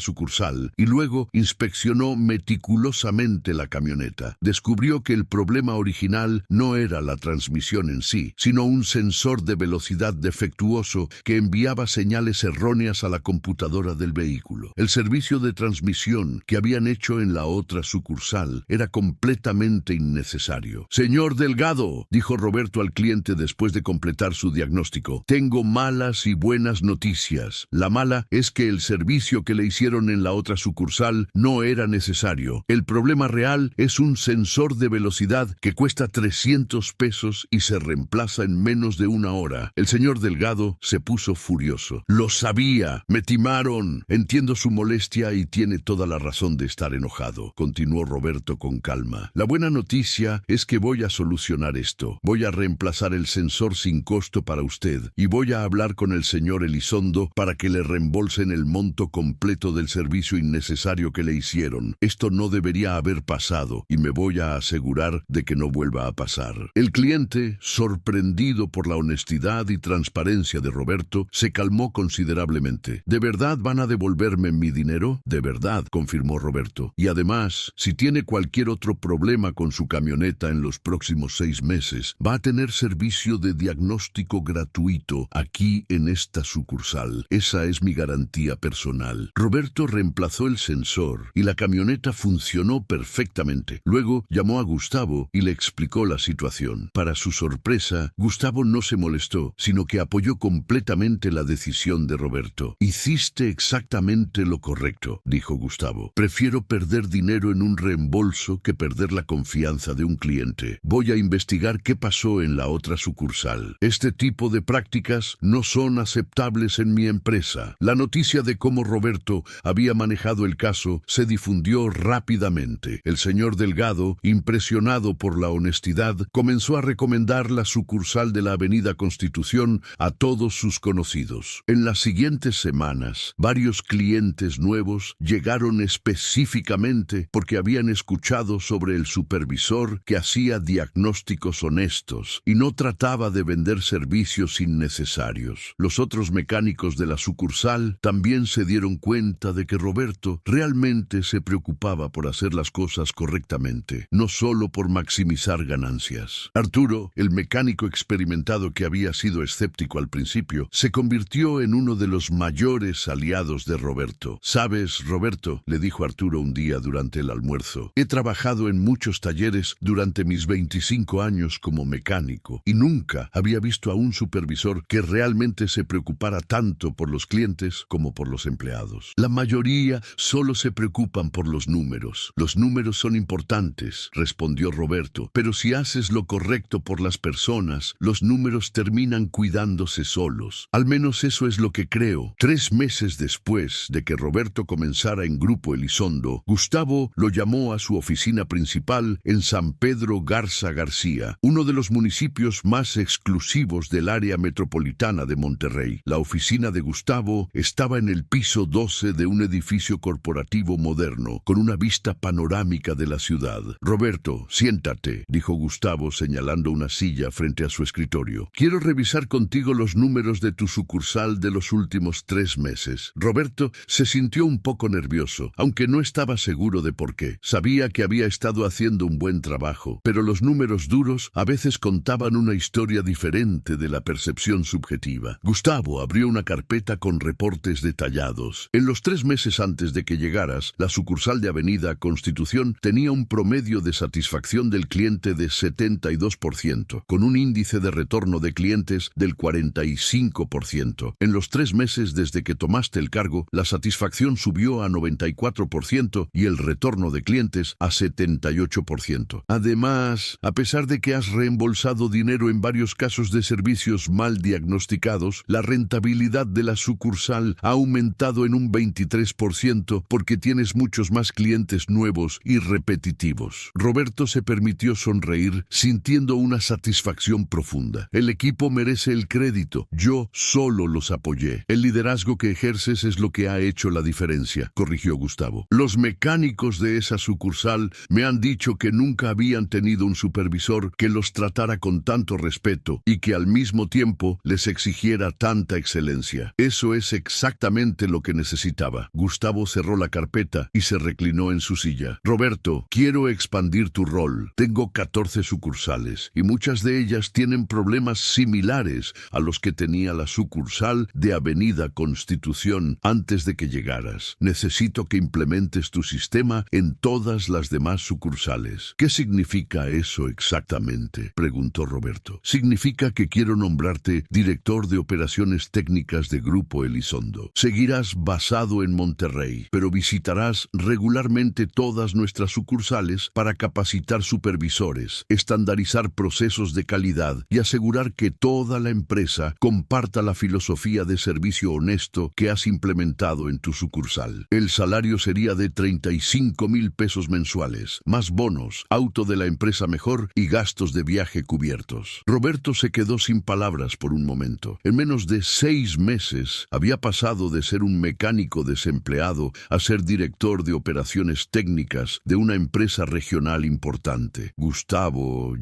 sucursal y luego inspeccionó meticulosamente la camioneta. Descubrió que el problema original no era la transmisión en sí, sino un sensor de velocidad defectuoso que enviaba señales erróneas a la computadora del vehículo. El servicio de transmisión que habían hecho en la otra sucursal era completamente innecesario. «Señor Delgado», dijo Roberto al cliente después de completar su diagnóstico, «tengo malas y buenas noticias. La mala es que el servicio que le hicieron en la otra sucursal no era necesario. El problema real es un sensor de velocidad que cuesta 300 pesos y se reemplaza en menos de una hora». El señor Delgado se puso furioso. «Lo sabía, me timaron. Entiendo su molestia y tiene toda la razón de estar enojado», continuó Roberto con calma. «La buena noticia es que voy a solucionar esto. Voy a reemplazar el sensor sin costo para usted y voy a hablar con el señor Elizondo para que le reembolsen el monto completo del servicio innecesario que le hicieron. Esto no debería haber pasado y me voy a asegurar de que no vuelva a pasar». El cliente, sorprendido por la honestidad y transparencia de Roberto, se calmó considerablemente. «¿De verdad van a devolverme mi dinero?» «De verdad», confirmó Roberto. «Y además, si tiene cualquier otro problema con su camioneta en los próximos 6 meses, va a tener servicio de diagnóstico gratuito aquí en esta sucursal. Esa es mi garantía personal». Roberto reemplazó el sensor y la camioneta funcionó perfectamente. Luego llamó a Gustavo y le explicó la situación. Para su sorpresa, Gustavo no se molestó, sino que apoyó completamente la decisión de Roberto. «Hiciste exactamente lo correcto», dijo Gustavo. «Prefiero perder dinero en un reembolso que perder la confianza de un cliente. Voy a investigar qué pasó en la otra sucursal. Este tipo de prácticas no son aceptables en mi empresa». La noticia de cómo Roberto había manejado el caso se difundió rápidamente. El señor Delgado, impresionado por la honestidad, comenzó a recomendar la sucursal de la Avenida Constitución a todos sus conocidos. En las siguientes semanas, varios clientes nuevos llegaron específicamente porque habían escuchado sobre el supervisor que hacía diagnósticos honestos y no trataba de vender servicios innecesarios. Los otros mecánicos de la sucursal también se dieron cuenta de que Roberto realmente se preocupaba por hacer las cosas correctamente, no solo por maximizar ganancias. Arturo, el mecánico experimentado que había sido escéptico al principio, se convirtió en uno de los mayores aliados de Roberto. «Sabes, Roberto», le dijo Arturo un día durante el almuerzo, «he trabajado en muchos talleres durante mis 25 años como mecánico y nunca había visto a un supervisor que realmente se preocupara tanto por los clientes como por los empleados. La mayoría solo se preocupan por los números. Los números son importantes», respondió Roberto, «pero si haces lo correcto por las personas, los números terminan cuidándose solos. Al menos eso es lo que creo». 3 meses después de que Roberto comenzara en Grupo Elizondo, Gustavo lo llamó a su oficina principal en San Pedro Garza García, uno de los municipios más exclusivos del área metropolitana de Monterrey. La oficina de Gustavo estaba en el piso 12 de un edificio corporativo moderno, con una vista panorámica de la ciudad. «Roberto, siéntate», dijo Gustavo señalando una silla frente a su escritorio. «Quiero revisar contigo los números de tu sucursal de los últimos 3 meses». Roberto se sintió un poco nervioso, aunque no estaba seguro de por qué. Sabía que había estado haciendo un buen trabajo, pero los números duros a veces contaban una historia diferente de la percepción subjetiva. Gustavo abrió una carpeta con reportes detallados. «En los 3 meses antes de que llegaras, la sucursal de Avenida Constitución tenía un promedio de satisfacción del cliente de 72%, con un índice de retorno de clientes del 45%. En los 3 meses desde que tomaste el cargo, la satisfacción subió a 94% y el retorno de clientes a 78%. Además, a pesar de que has reembolsado dinero en varios casos de servicios mal diagnosticados, la rentabilidad de la sucursal ha aumentado en un 23% porque tienes muchos más clientes nuevos y repetitivos». Roberto se permitió sonreír, sintiendo una satisfacción profunda. «El equipo merece el crédito. Yo solo los apoyé. El liderazgo que ejerces es lo que ha hecho la diferencia», corrigió Gustavo. «Los mecánicos de esa sucursal me han dicho que nunca habían tenido un supervisor que los tratara con tanto respeto y que al mismo tiempo les exigiera tanta excelencia. Eso es exactamente lo que necesitaba. Gustavo cerró la carpeta y se reclinó en su silla. Roberto, quiero expandir tu rol. Tengo 14 sucursales y muchas de ellas tienen problemas similares a los que tenía la sucursal de Avenida Constitución antes de que llegaras. Necesito que implementes tu sistema en todas las demás sucursales. ¿Qué significa eso exactamente?, preguntó Roberto. Significa que quiero nombrarte director de operaciones técnicas de Grupo Elizondo. Seguirás basado en Monterrey, pero visitarás regularmente todas nuestras sucursales para capacitar supervisores, estandarizar procesos de calidad y asegurar que toda la empresa comparta la filosofía de servicio honesto que has implementado en tu sucursal. El salario sería de 35,000 pesos mensuales, más bonos, auto de la empresa mejor y gastos de viaje cubiertos. Roberto se quedó sin palabras por un momento. En menos de 6 meses había pasado de ser un mecánico desempleado a ser director de operaciones técnicas de una empresa regional importante. Gustavo,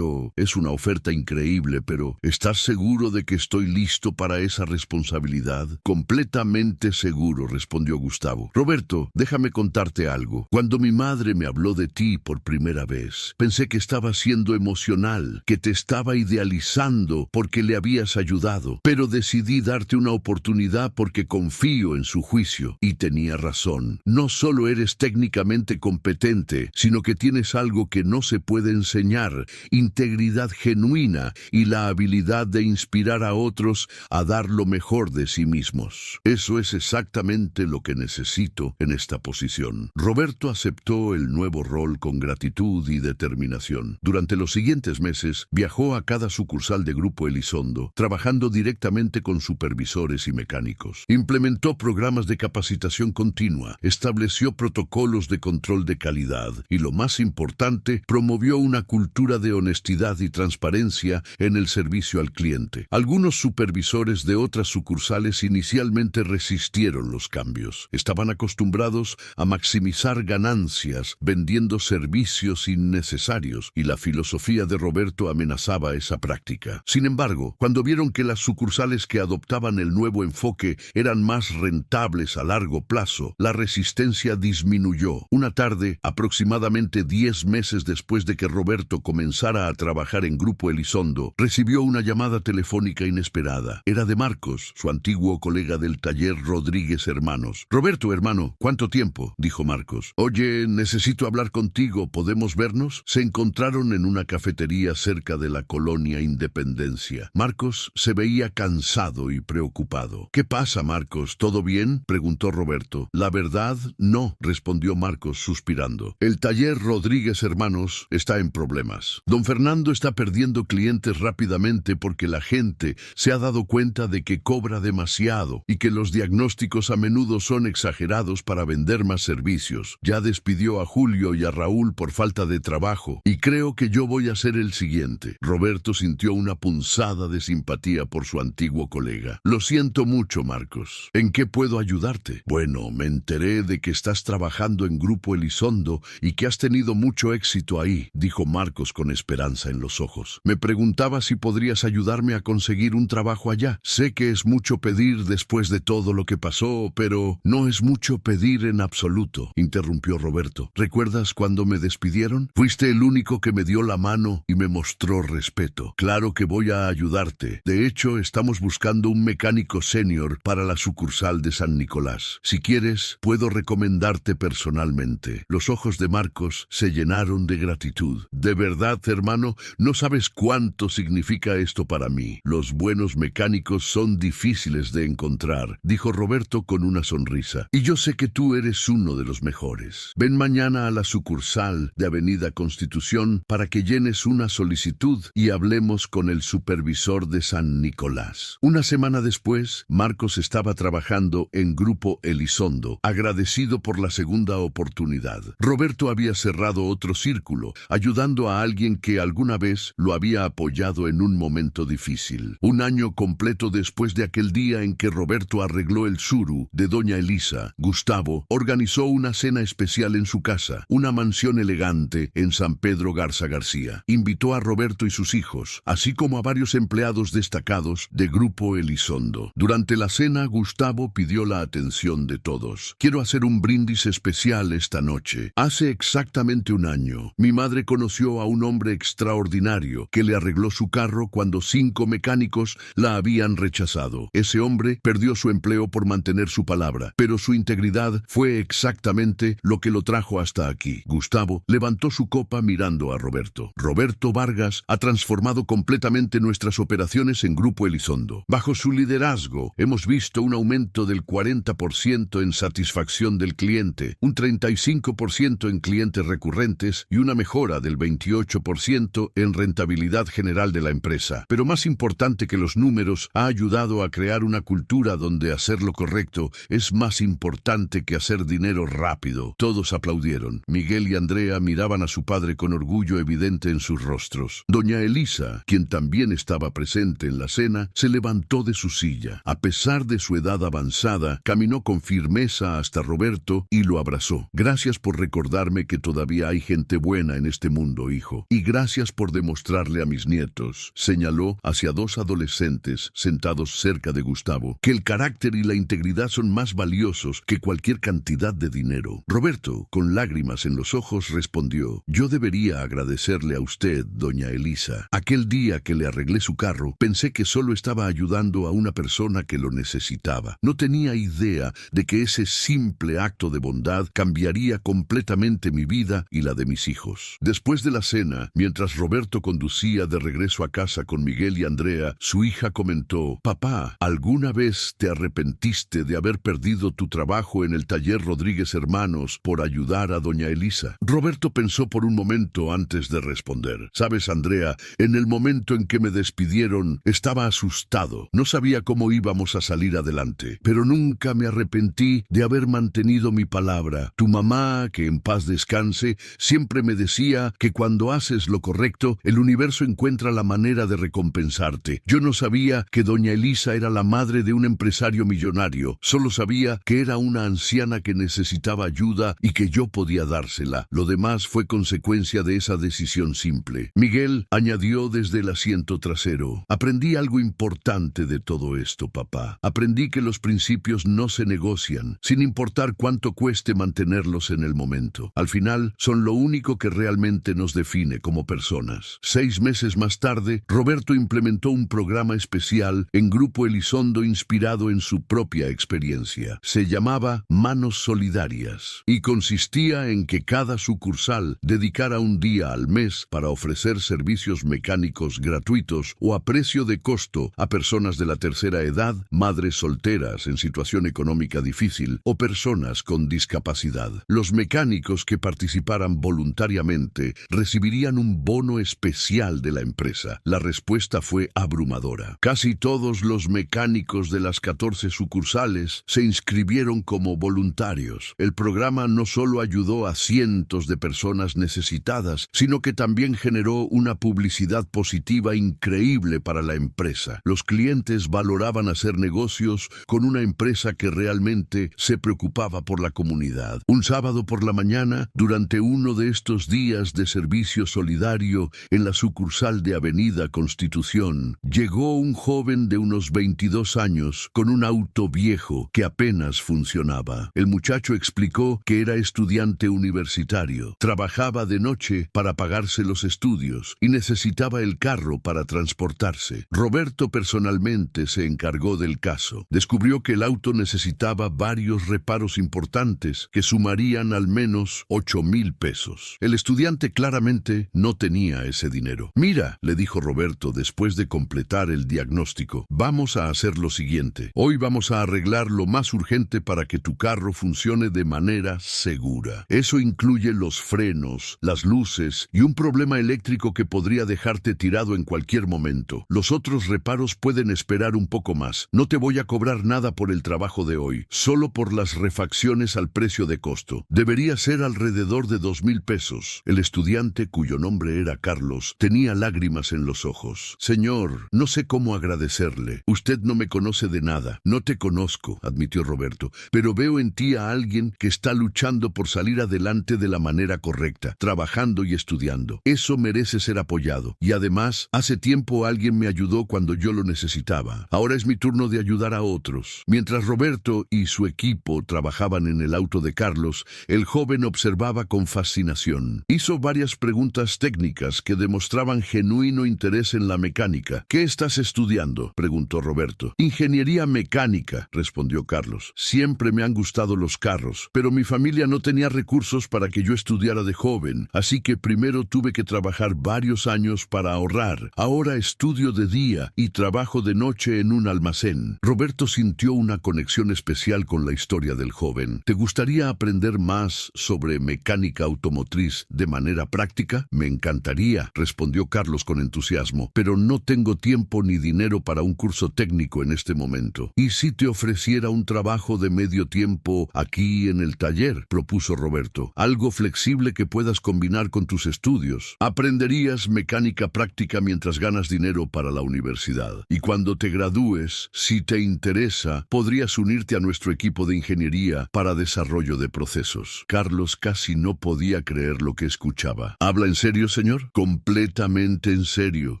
es una oferta increíble, pero ¿estás seguro de que estoy listo para esa responsabilidad? Completamente seguro, respondió Gustavo. Roberto, déjame contarte algo. Cuando mi madre me habló de ti por primera vez, pensé que estaba siendo emocional, que te estaba idealizando porque le habías ayudado, pero decidí darte una oportunidad porque confío en su juicio. Y tenía razón. No solo eres técnicamente competente, sino que tienes algo que no se puede enseñar: integridad genuina y la habilidad de inspirar a otros a dar lo mejor de sí mismos. Eso es exactamente lo que necesito en esta posición. Roberto aceptó el nuevo rol con gratitud y determinación. Durante los siguientes meses viajó a cada sucursal de Grupo Elizondo, trabajando directamente con supervisores y mecánicos. Implementó programas de capacitación continua, estableció protocolos de control de calidad y, lo más importante, promovió una cultura de honestidad y transparencia en el servicio al cliente. Algunos supervisores de otras sucursales inicialmente resistieron los cambios. Estaban acostumbrados a maximizar ganancias vendiendo servicios innecesarios, y la filosofía de Roberto amenazaba esa práctica. Sin embargo, cuando vieron que las sucursales que adoptaban el nuevo enfoque eran más rentables a largo plazo, la resistencia disminuyó. Una tarde, aproximadamente 10 meses después de que Roberto comenzara a trabajar en Grupo Elizondo, recibió una llamada telefónica inesperada. Era de Marcos, su antiguo colega del taller Rodríguez Hermanos. Roberto, hermano, ¿cuánto tiempo?, dijo Marcos. Oye, necesito hablar contigo, ¿podemos vernos? Se encontraron en una cafetería cerca de la colonia Independencia. Marcos se veía cansado y preocupado. ¿Qué pasa, Marcos? ¿Todo bien?, preguntó Roberto. La verdad, no, respondió Marcos suspirando. El taller Rodríguez Hermanos está en problemas. Don Fernando está perdiendo clientes rápidamente porque la gente se ha dado cuenta de que cobra demasiado y que los diagnósticos a menudo son exagerados para vender más servicios. Ya despidió a Julio y a Raúl por falta de trabajo y creo que yo voy a ser el siguiente. Roberto sintió una punzada de simpatía por su antiguo colega. Lo siento mucho, Marcos. ¿En qué puedo ayudarte? Bueno, me enteré de que estás trabajando en Grupo Elizondo y que has tenido mucho éxito ahí, dijo Marcos con esperanza en los ojos. Me preguntaba si podrías ayudarme a conseguir un trabajo allá. Sé que es mucho pedir después de todo lo que pasó, pero no es mucho pedir en absoluto, interrumpió Roberto. ¿Recuerdas cuando me despidieron? Fuiste el único que me dio la mano y me mostró respeto. Claro que voy a ayudarte. De hecho, estamos buscando un mecánico senior para la sucursal de San Nicolás. Si quieres, puedo recomendarte personalmente. Los ojos de Marcos se llenaron de gratitud. De verdad, hermano, no sabes cuánto significa esto para mí. Los buenos mecánicos son difíciles de encontrar, dijo Roberto con una sonrisa. Y yo sé que tú eres uno de los mejores. Ven mañana a la sucursal de Avenida Constitución para que llenes una solicitud y hablemos con el supervisor de San Nicolás. Una semana después, Marcos estaba trabajando en Grupo Elizondo, agradecido por la segunda oportunidad. Roberto había cerrado otro círculo, ayudando a alguien que alguna vez lo había apoyado en un momento difícil. Un año completo después de aquel día en que Roberto arregló el suru de doña Elisa, Gustavo organizó una cena especial en su casa, una mansión elegante en San Pedro Garza García. Invitó a Roberto y sus hijos, así como como a varios empleados destacados de Grupo Elizondo. Durante la cena, Gustavo pidió la atención de todos. Quiero hacer un brindis especial esta noche. Hace exactamente un año, mi madre conoció a un hombre extraordinario que le arregló su carro cuando 5 mecánicos la habían rechazado. Ese hombre perdió su empleo por mantener su palabra, pero su integridad fue exactamente lo que lo trajo hasta aquí. Gustavo levantó su copa mirando a Roberto. Roberto Vargas ha transformado completamente nuestras operaciones en Grupo Elizondo. Bajo su liderazgo, hemos visto un aumento del 40% en satisfacción del cliente, un 35% en clientes recurrentes y una mejora del 28% en rentabilidad general de la empresa. Pero más importante que los números, ha ayudado a crear una cultura donde hacer lo correcto es más importante que hacer dinero rápido. Todos aplaudieron. Miguel y Andrea miraban a su padre con orgullo evidente en sus rostros. Doña Elisa, quien también estaba presente en la cena, se levantó de su silla. A pesar de su edad avanzada, caminó con firmeza hasta Roberto y lo abrazó. Gracias por recordarme que todavía hay gente buena en este mundo, hijo. Y gracias por demostrarle a mis nietos, señaló hacia 2 adolescentes sentados cerca de Gustavo, que el carácter y la integridad son más valiosos que cualquier cantidad de dinero. Roberto, con lágrimas en los ojos, respondió: yo debería agradecerle a usted, doña Elisa. Aquel día que le arreglé su carro, pensé que solo estaba ayudando a una persona que lo necesitaba. No tenía idea de que ese simple acto de bondad cambiaría completamente mi vida y la de mis hijos. Después de la cena, mientras Roberto conducía de regreso a casa con Miguel y Andrea, su hija comentó: papá, ¿alguna vez te arrepentiste de haber perdido tu trabajo en el taller Rodríguez Hermanos por ayudar a doña Elisa? Roberto pensó por un momento antes de responder. Sabes, Andrea, en el momento en que me despidieron, estaba asustado. No sabía cómo íbamos a salir adelante, pero nunca me arrepentí de haber mantenido mi palabra. Tu mamá, que en paz descanse, siempre me decía que cuando haces lo correcto, el universo encuentra la manera de recompensarte. Yo no sabía que doña Elisa era la madre de un empresario millonario. Solo sabía que era una anciana que necesitaba ayuda y que yo podía dársela. Lo demás fue consecuencia de esa decisión simple. Miguel añadió desde el asiento trasero: aprendí algo importante de todo esto, papá. Aprendí que los principios no se negocian, sin importar cuánto cueste mantenerlos en el momento. Al final, son lo único que realmente nos define como personas. 6 meses más tarde, Roberto implementó un programa especial en Grupo Elizondo inspirado en su propia experiencia. Se llamaba Manos Solidarias y consistía en que cada sucursal dedicara un día al mes para ofrecer servicios mecánicos gratuitos o a precio de costo a personas de la tercera edad, madres solteras en situación económica difícil o personas con discapacidad. Los mecánicos que participaran voluntariamente recibirían un bono especial de la empresa. La respuesta fue abrumadora. Casi todos los mecánicos de las 14 sucursales se inscribieron como voluntarios. El programa no solo ayudó a cientos de personas necesitadas, sino que también generó una publicidad positiva increíble para la empresa. Los clientes valoraban hacer negocios con una empresa que realmente se preocupaba por la comunidad. Un sábado por la mañana, durante uno de estos días de servicio solidario en la sucursal de Avenida Constitución, llegó un joven de unos 22 años con un auto viejo que apenas funcionaba. El muchacho explicó que era estudiante universitario, trabajaba de noche para pagarse los estudios y necesitaba el carro para transportarse. Roberto personalmente se encargó del caso. Descubrió que el auto necesitaba varios reparos importantes que sumarían al menos 8,000 pesos. El estudiante claramente no tenía ese dinero. Mira, le dijo Roberto después de completar el diagnóstico, vamos a hacer lo siguiente. Hoy vamos a arreglar lo más urgente para que tu carro funcione de manera segura. Eso incluye los frenos, las luces y un problema eléctrico que podría dejarte tirado en cualquier momento. Los otros reparos pueden esperar un poco más. No te voy a cobrar nada por el trabajo de hoy, solo por las refacciones al precio de costo. Debería ser alrededor de 2,000 pesos. El estudiante, cuyo nombre era Carlos, tenía lágrimas en los ojos. Señor, no sé cómo agradecerle. Usted no me conoce de nada. No te conozco, admitió Roberto, pero veo en ti a alguien que está luchando por salir adelante de la manera correcta, trabajando y estudiando. Eso merece ser apoyado. Y además, Además, hace tiempo alguien me ayudó cuando yo lo necesitaba. Ahora es mi turno de ayudar a otros. Mientras Roberto y su equipo trabajaban en el auto de Carlos, el joven observaba con fascinación. Hizo varias preguntas técnicas que demostraban genuino interés en la mecánica. ¿Qué estás estudiando?, preguntó Roberto. Ingeniería mecánica, respondió Carlos. Siempre me han gustado los carros, pero mi familia no tenía recursos para que yo estudiara de joven, así que primero tuve que trabajar varios años para ahorrar. Ahora estudio de día y trabajo de noche en un almacén. Roberto sintió una conexión especial con la historia del joven. ¿Te gustaría aprender más sobre mecánica automotriz de manera práctica? Me encantaría, respondió Carlos con entusiasmo, pero no tengo tiempo ni dinero para un curso técnico en este momento. ¿Y si te ofreciera un trabajo de medio tiempo aquí en el taller?, propuso Roberto. Algo flexible que puedas combinar con tus estudios. Aprenderías mecánica práctica mientras ganas dinero para la universidad. Y cuando te gradúes, si te interesa, podrías unirte a nuestro equipo de ingeniería para desarrollo de procesos. Carlos casi no podía creer lo que escuchaba. ¿Habla en serio, señor? Completamente en serio,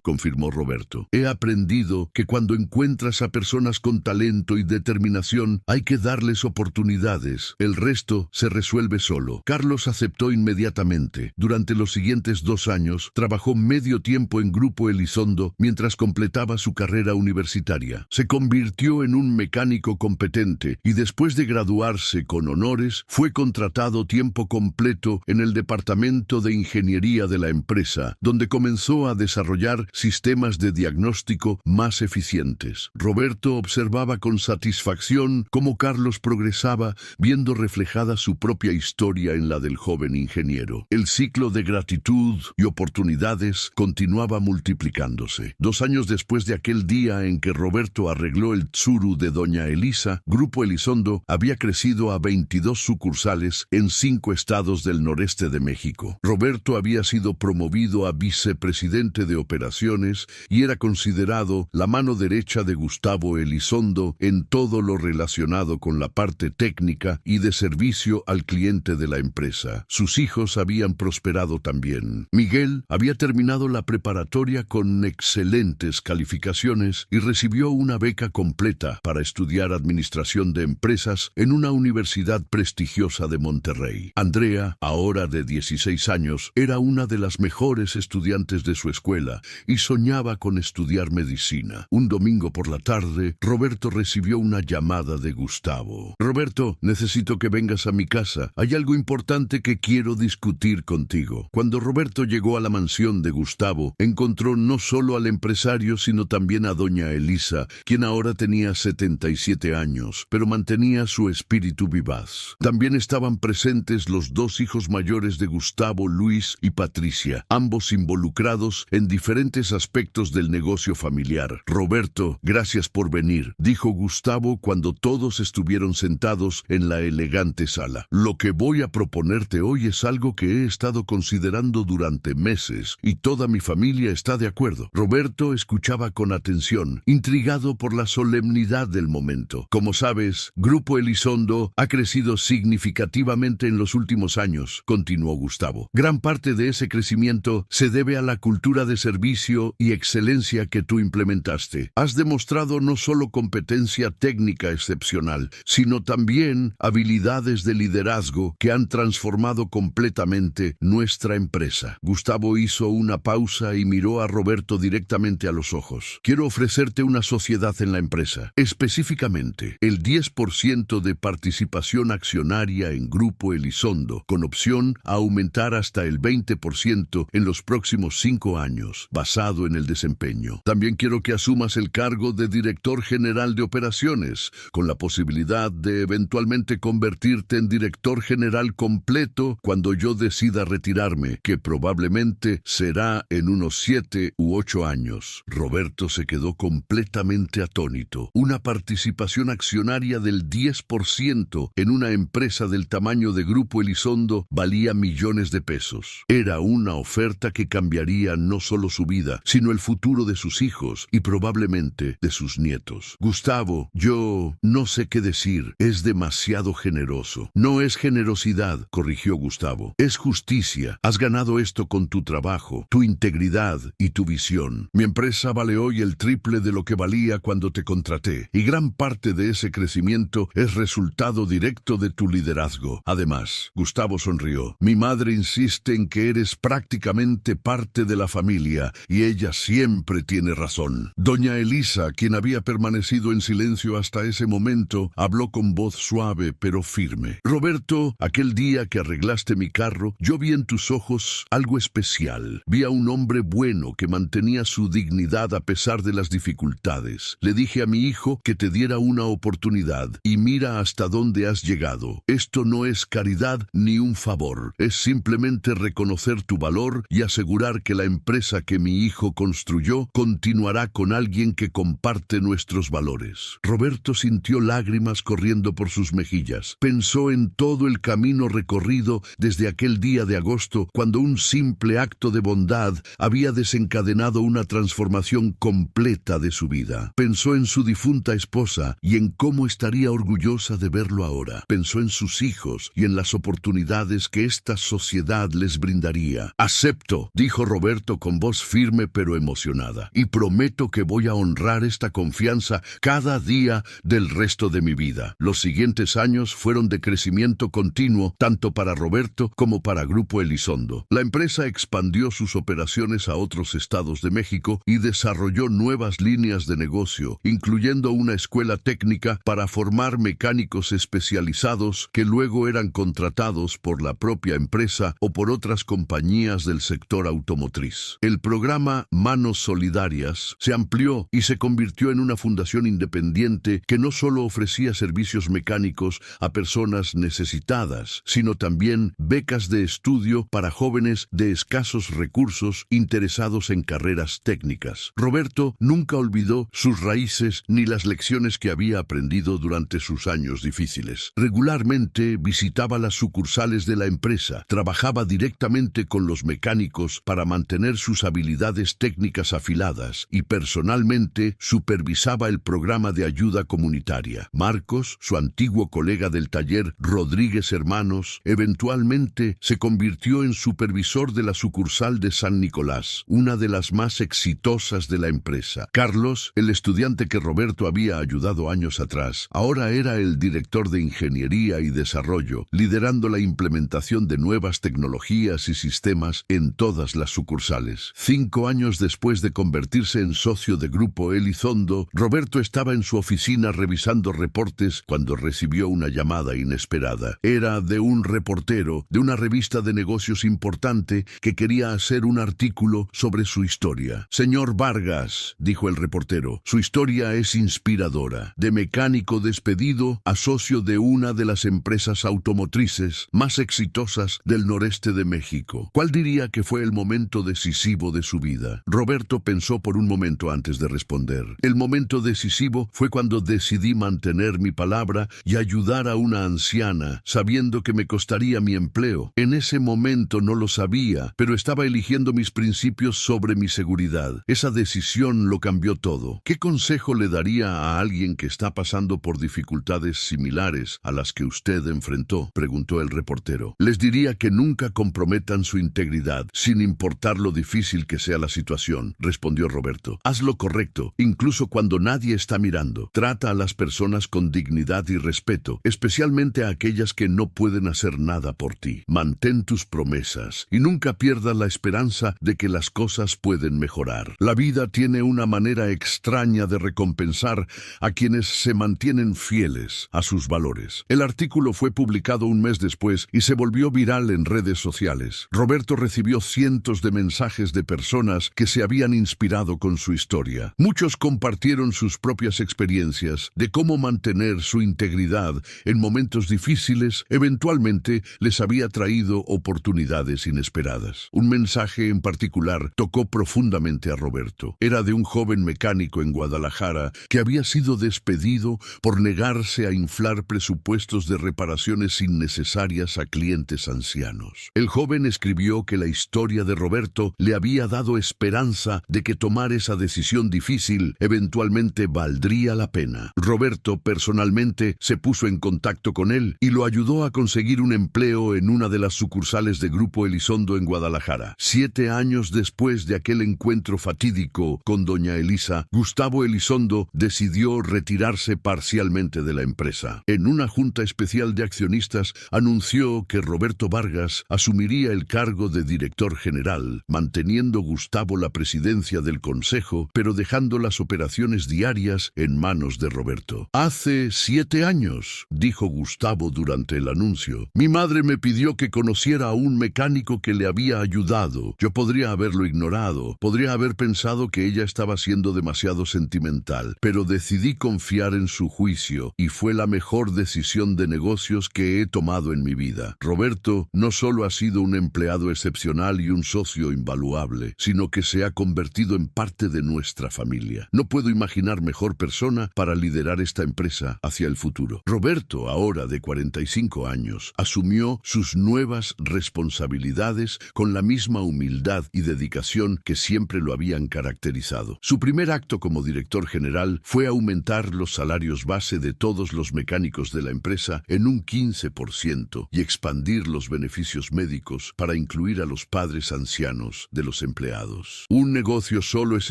confirmó Roberto. He aprendido que cuando encuentras a personas con talento y determinación, hay que darles oportunidades. El resto se resuelve solo. Carlos aceptó inmediatamente. Durante los siguientes 2 años, trabajó medio tiempo en Grupo Elizondo mientras completaba su carrera universitaria. Se convirtió en un mecánico competente y después de graduarse con honores, fue contratado tiempo completo en el departamento de ingeniería de la empresa, donde comenzó a desarrollar sistemas de diagnóstico más eficientes. Roberto observaba con satisfacción cómo Carlos progresaba, viendo reflejada su propia historia en la del joven ingeniero. El ciclo de gratitud y oportunidades continuaba multiplicándose. 2 años después de aquel día en que Roberto arregló el Tsuru de Doña Elisa, Grupo Elizondo había crecido a 22 sucursales en 5 estados del noreste de México. Roberto había sido promovido a vicepresidente de operaciones y era considerado la mano derecha de Gustavo Elizondo en todo lo relacionado con la parte técnica y de servicio al cliente de la empresa. Sus hijos habían prosperado también. Miguel había terminado la preparatoria con excelentes calificaciones y recibió una beca completa para estudiar administración de empresas en una universidad prestigiosa de Monterrey. Andrea, ahora de 16 años, era una de las mejores estudiantes de su escuela y soñaba con estudiar medicina. Un domingo por la tarde, Roberto recibió una llamada de Gustavo. Roberto, necesito que vengas a mi casa. Hay algo importante que quiero discutir contigo. Cuando Roberto llegó a la mansión de Gustavo, encontró no solo al empresario, sino también a doña Elisa, quien ahora tenía 77 años, pero mantenía su espíritu vivaz. También estaban presentes los 2 hijos mayores de Gustavo, Luis y Patricia, ambos involucrados en diferentes aspectos del negocio familiar. Roberto, gracias por venir, dijo Gustavo cuando todos estuvieron sentados en la elegante sala. Lo que voy a proponerte hoy es algo que he estado considerando durante meses y toda mi familia está de acuerdo. Roberto escuchaba con atención, intrigado por la solemnidad del momento. Como sabes, Grupo Elizondo ha crecido significativamente en los últimos años, continuó Gustavo. Gran parte de ese crecimiento se debe a la cultura de servicio y excelencia que tú implementaste. Has demostrado no solo competencia técnica excepcional, sino también habilidades de liderazgo que han transformado completamente nuestra empresa. Gustavo hizo una pausa y miró a Roberto directamente a los ojos. Quiero ofrecerte una sociedad en la empresa, específicamente el 10% de participación accionaria en Grupo Elizondo, con opción a aumentar hasta el 20% en los próximos 5 años, basado en el desempeño. También quiero que asumas el cargo de director general de operaciones, con la posibilidad de eventualmente convertirte en director general completo cuando yo decida retirarme, que probablemente será en unos 7 u 8 años. Roberto se quedó completamente atónito. Una participación accionaria del 10% en una empresa del tamaño de Grupo Elizondo valía millones de pesos. Era una oferta que cambiaría no solo su vida, sino el futuro de sus hijos y probablemente de sus nietos. Gustavo, yo no sé qué decir. Es demasiado generoso. No es generosidad, corrigió Gustavo. Es justicia. Has ganado esto con tu trabajo, tu integridad y tu visión. Mi empresa vale hoy el triple de lo que valía cuando te contraté, y gran parte de ese crecimiento es resultado directo de tu liderazgo. Además, Gustavo sonrió, mi madre insiste en que eres prácticamente parte de la familia, y ella siempre tiene razón. Doña Elisa, quien había permanecido en silencio hasta ese momento, habló con voz suave pero firme. Roberto, aquel día que arreglaste mi carro, yo vi en tus ojos algo especial. Vi a un hombre bueno que mantenía su dignidad a pesar de las dificultades. Le dije a mi hijo que te diera una oportunidad, y mira hasta dónde has llegado. Esto no es caridad ni un favor, es simplemente reconocer tu valor y asegurar que la empresa que mi hijo construyó continuará con alguien que comparte nuestros valores. Roberto sintió lágrimas corriendo por sus mejillas. Pensó en todo el camino recorrido desde aquel día de agosto, cuando un simple acto de bondad había desencadenado una transformación completa de su vida. Pensó en su difunta esposa y en cómo estaría orgullosa de verlo ahora. Pensó en sus hijos y en las oportunidades que esta sociedad les brindaría. Acepto, dijo Roberto con voz firme pero emocionada, y prometo que voy a honrar esta confianza cada día del resto de mi vida. Los siguientes años fueron de crecimiento continuo, tanto para Roberto como para Grupo Elizondo. La empresa expandió sus operaciones a otros estados de México y desarrolló nuevas líneas de negocio, incluyendo una escuela técnica para formar mecánicos especializados que luego eran contratados por la propia empresa o por otras compañías del sector automotriz. El programa Manos Solidarias se amplió y se convirtió en una fundación independiente que no solo ofrecía servicios mecánicos a personas necesitadas, sino también becas de estudio para jóvenes de escasos recursos interesados en carreras técnicas. Roberto nunca olvidó sus raíces ni las lecciones que había aprendido durante sus años difíciles. Regularmente visitaba las sucursales de la empresa, trabajaba directamente con los mecánicos para mantener sus habilidades técnicas afiladas y personalmente supervisaba el programa de ayuda comunitaria. Marcos, su antiguo colega del taller Rodríguez Hermanos, eventualmente se convirtió en supervisor de la sucursal de San Nicolás, una de las más exitosas de la empresa. Carlos, el estudiante que Roberto había ayudado años atrás, ahora era el director de ingeniería y desarrollo, liderando la implementación de nuevas tecnologías y sistemas en todas las sucursales. 5 años después de convertirse en socio de Grupo Elizondo, Roberto estaba en su oficina revisando reportes cuando recibió una llamada inesperada. Era de un reportero de una revista de negocios importante que quería hacer un artículo sobre su historia. Señor Vargas, dijo el reportero, su historia es inspiradora. De mecánico despedido a socio de una de las empresas automotrices más exitosas del noreste de México. ¿Cuál diría que fue el momento decisivo de su vida? Roberto pensó por un momento antes de responder. El momento decisivo fue cuando decidí mantener mi palabra y ayudar a una anciana, sabiendo que me costaría mi empleo. En ese momento no lo sabía, pero estaba eligiendo mis principios sobre mi seguridad. Esa decisión lo cambió todo. ¿Qué consejo le daría a alguien que está pasando por dificultades similares a las que usted enfrentó?, preguntó el reportero. Les diría que nunca comprometan su integridad, sin importar lo difícil que sea la situación, respondió Roberto. Haz lo correcto, incluso cuando nadie está mirando. Trata a las personas con dignidad y respeto, especialmente a aquellas que no pueden hacer nada por ti. Mantén tus promesas y nunca pierdas la esperanza de que las cosas pueden mejorar. La vida tiene una manera extraña de recompensar a quienes se mantienen fieles a sus valores. El artículo fue publicado un mes después y se volvió viral en redes sociales. Roberto recibió cientos de mensajes de personas que se habían inspirado con su historia. Muchos compartieron sus propias experiencias de cómo mantener su integridad en momentos difíciles eventualmente les había traído oportunidades inesperadas. Un mensaje en particular tocó profundamente a Roberto. Era de un joven mecánico en Guadalajara que había sido despedido por negarse a inflar presupuestos de reparaciones innecesarias a clientes ancianos. El joven escribió que la historia de Roberto le había dado esperanza de que tomar esa decisión difícil eventualmente valdría la pena. Roberto personalmente se puso en contacto con él y lo ayudó a conseguir un empleo en una de las sucursales de Grupo Elizondo en Guadalajara. 7 años después después de aquel encuentro fatídico con doña Elisa, Gustavo Elizondo decidió retirarse parcialmente de la empresa. En una junta especial de accionistas anunció que Roberto Vargas asumiría el cargo de director general, manteniendo Gustavo la presidencia del consejo, pero dejando las operaciones diarias en manos de Roberto. «Hace 7 años», dijo Gustavo durante el anuncio, «mi madre me pidió que conociera a un mecánico que le había ayudado. Yo podría haberlo ignorado, podría haber pensado que ella estaba siendo demasiado sentimental, pero decidí confiar en su juicio y fue la mejor decisión de negocios que he tomado en mi vida. Roberto no solo ha sido un empleado excepcional y un socio invaluable, sino que se ha convertido en parte de nuestra familia. No puedo imaginar mejor persona para liderar esta empresa hacia el futuro». Roberto, ahora de 45 años, asumió sus nuevas responsabilidades con la misma humildad y dedicación que siempre lo habían caracterizado. Su primer acto como director general fue aumentar los salarios base de todos los mecánicos de la empresa en un 15% y expandir los beneficios médicos para incluir a los padres ancianos de los empleados. «Un negocio solo es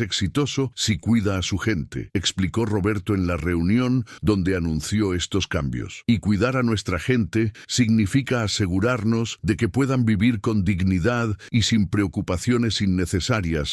exitoso si cuida a su gente», explicó Roberto en la reunión donde anunció estos cambios. «Y cuidar a nuestra gente significa asegurarnos de que puedan vivir con dignidad y sin preocupaciones innecesarias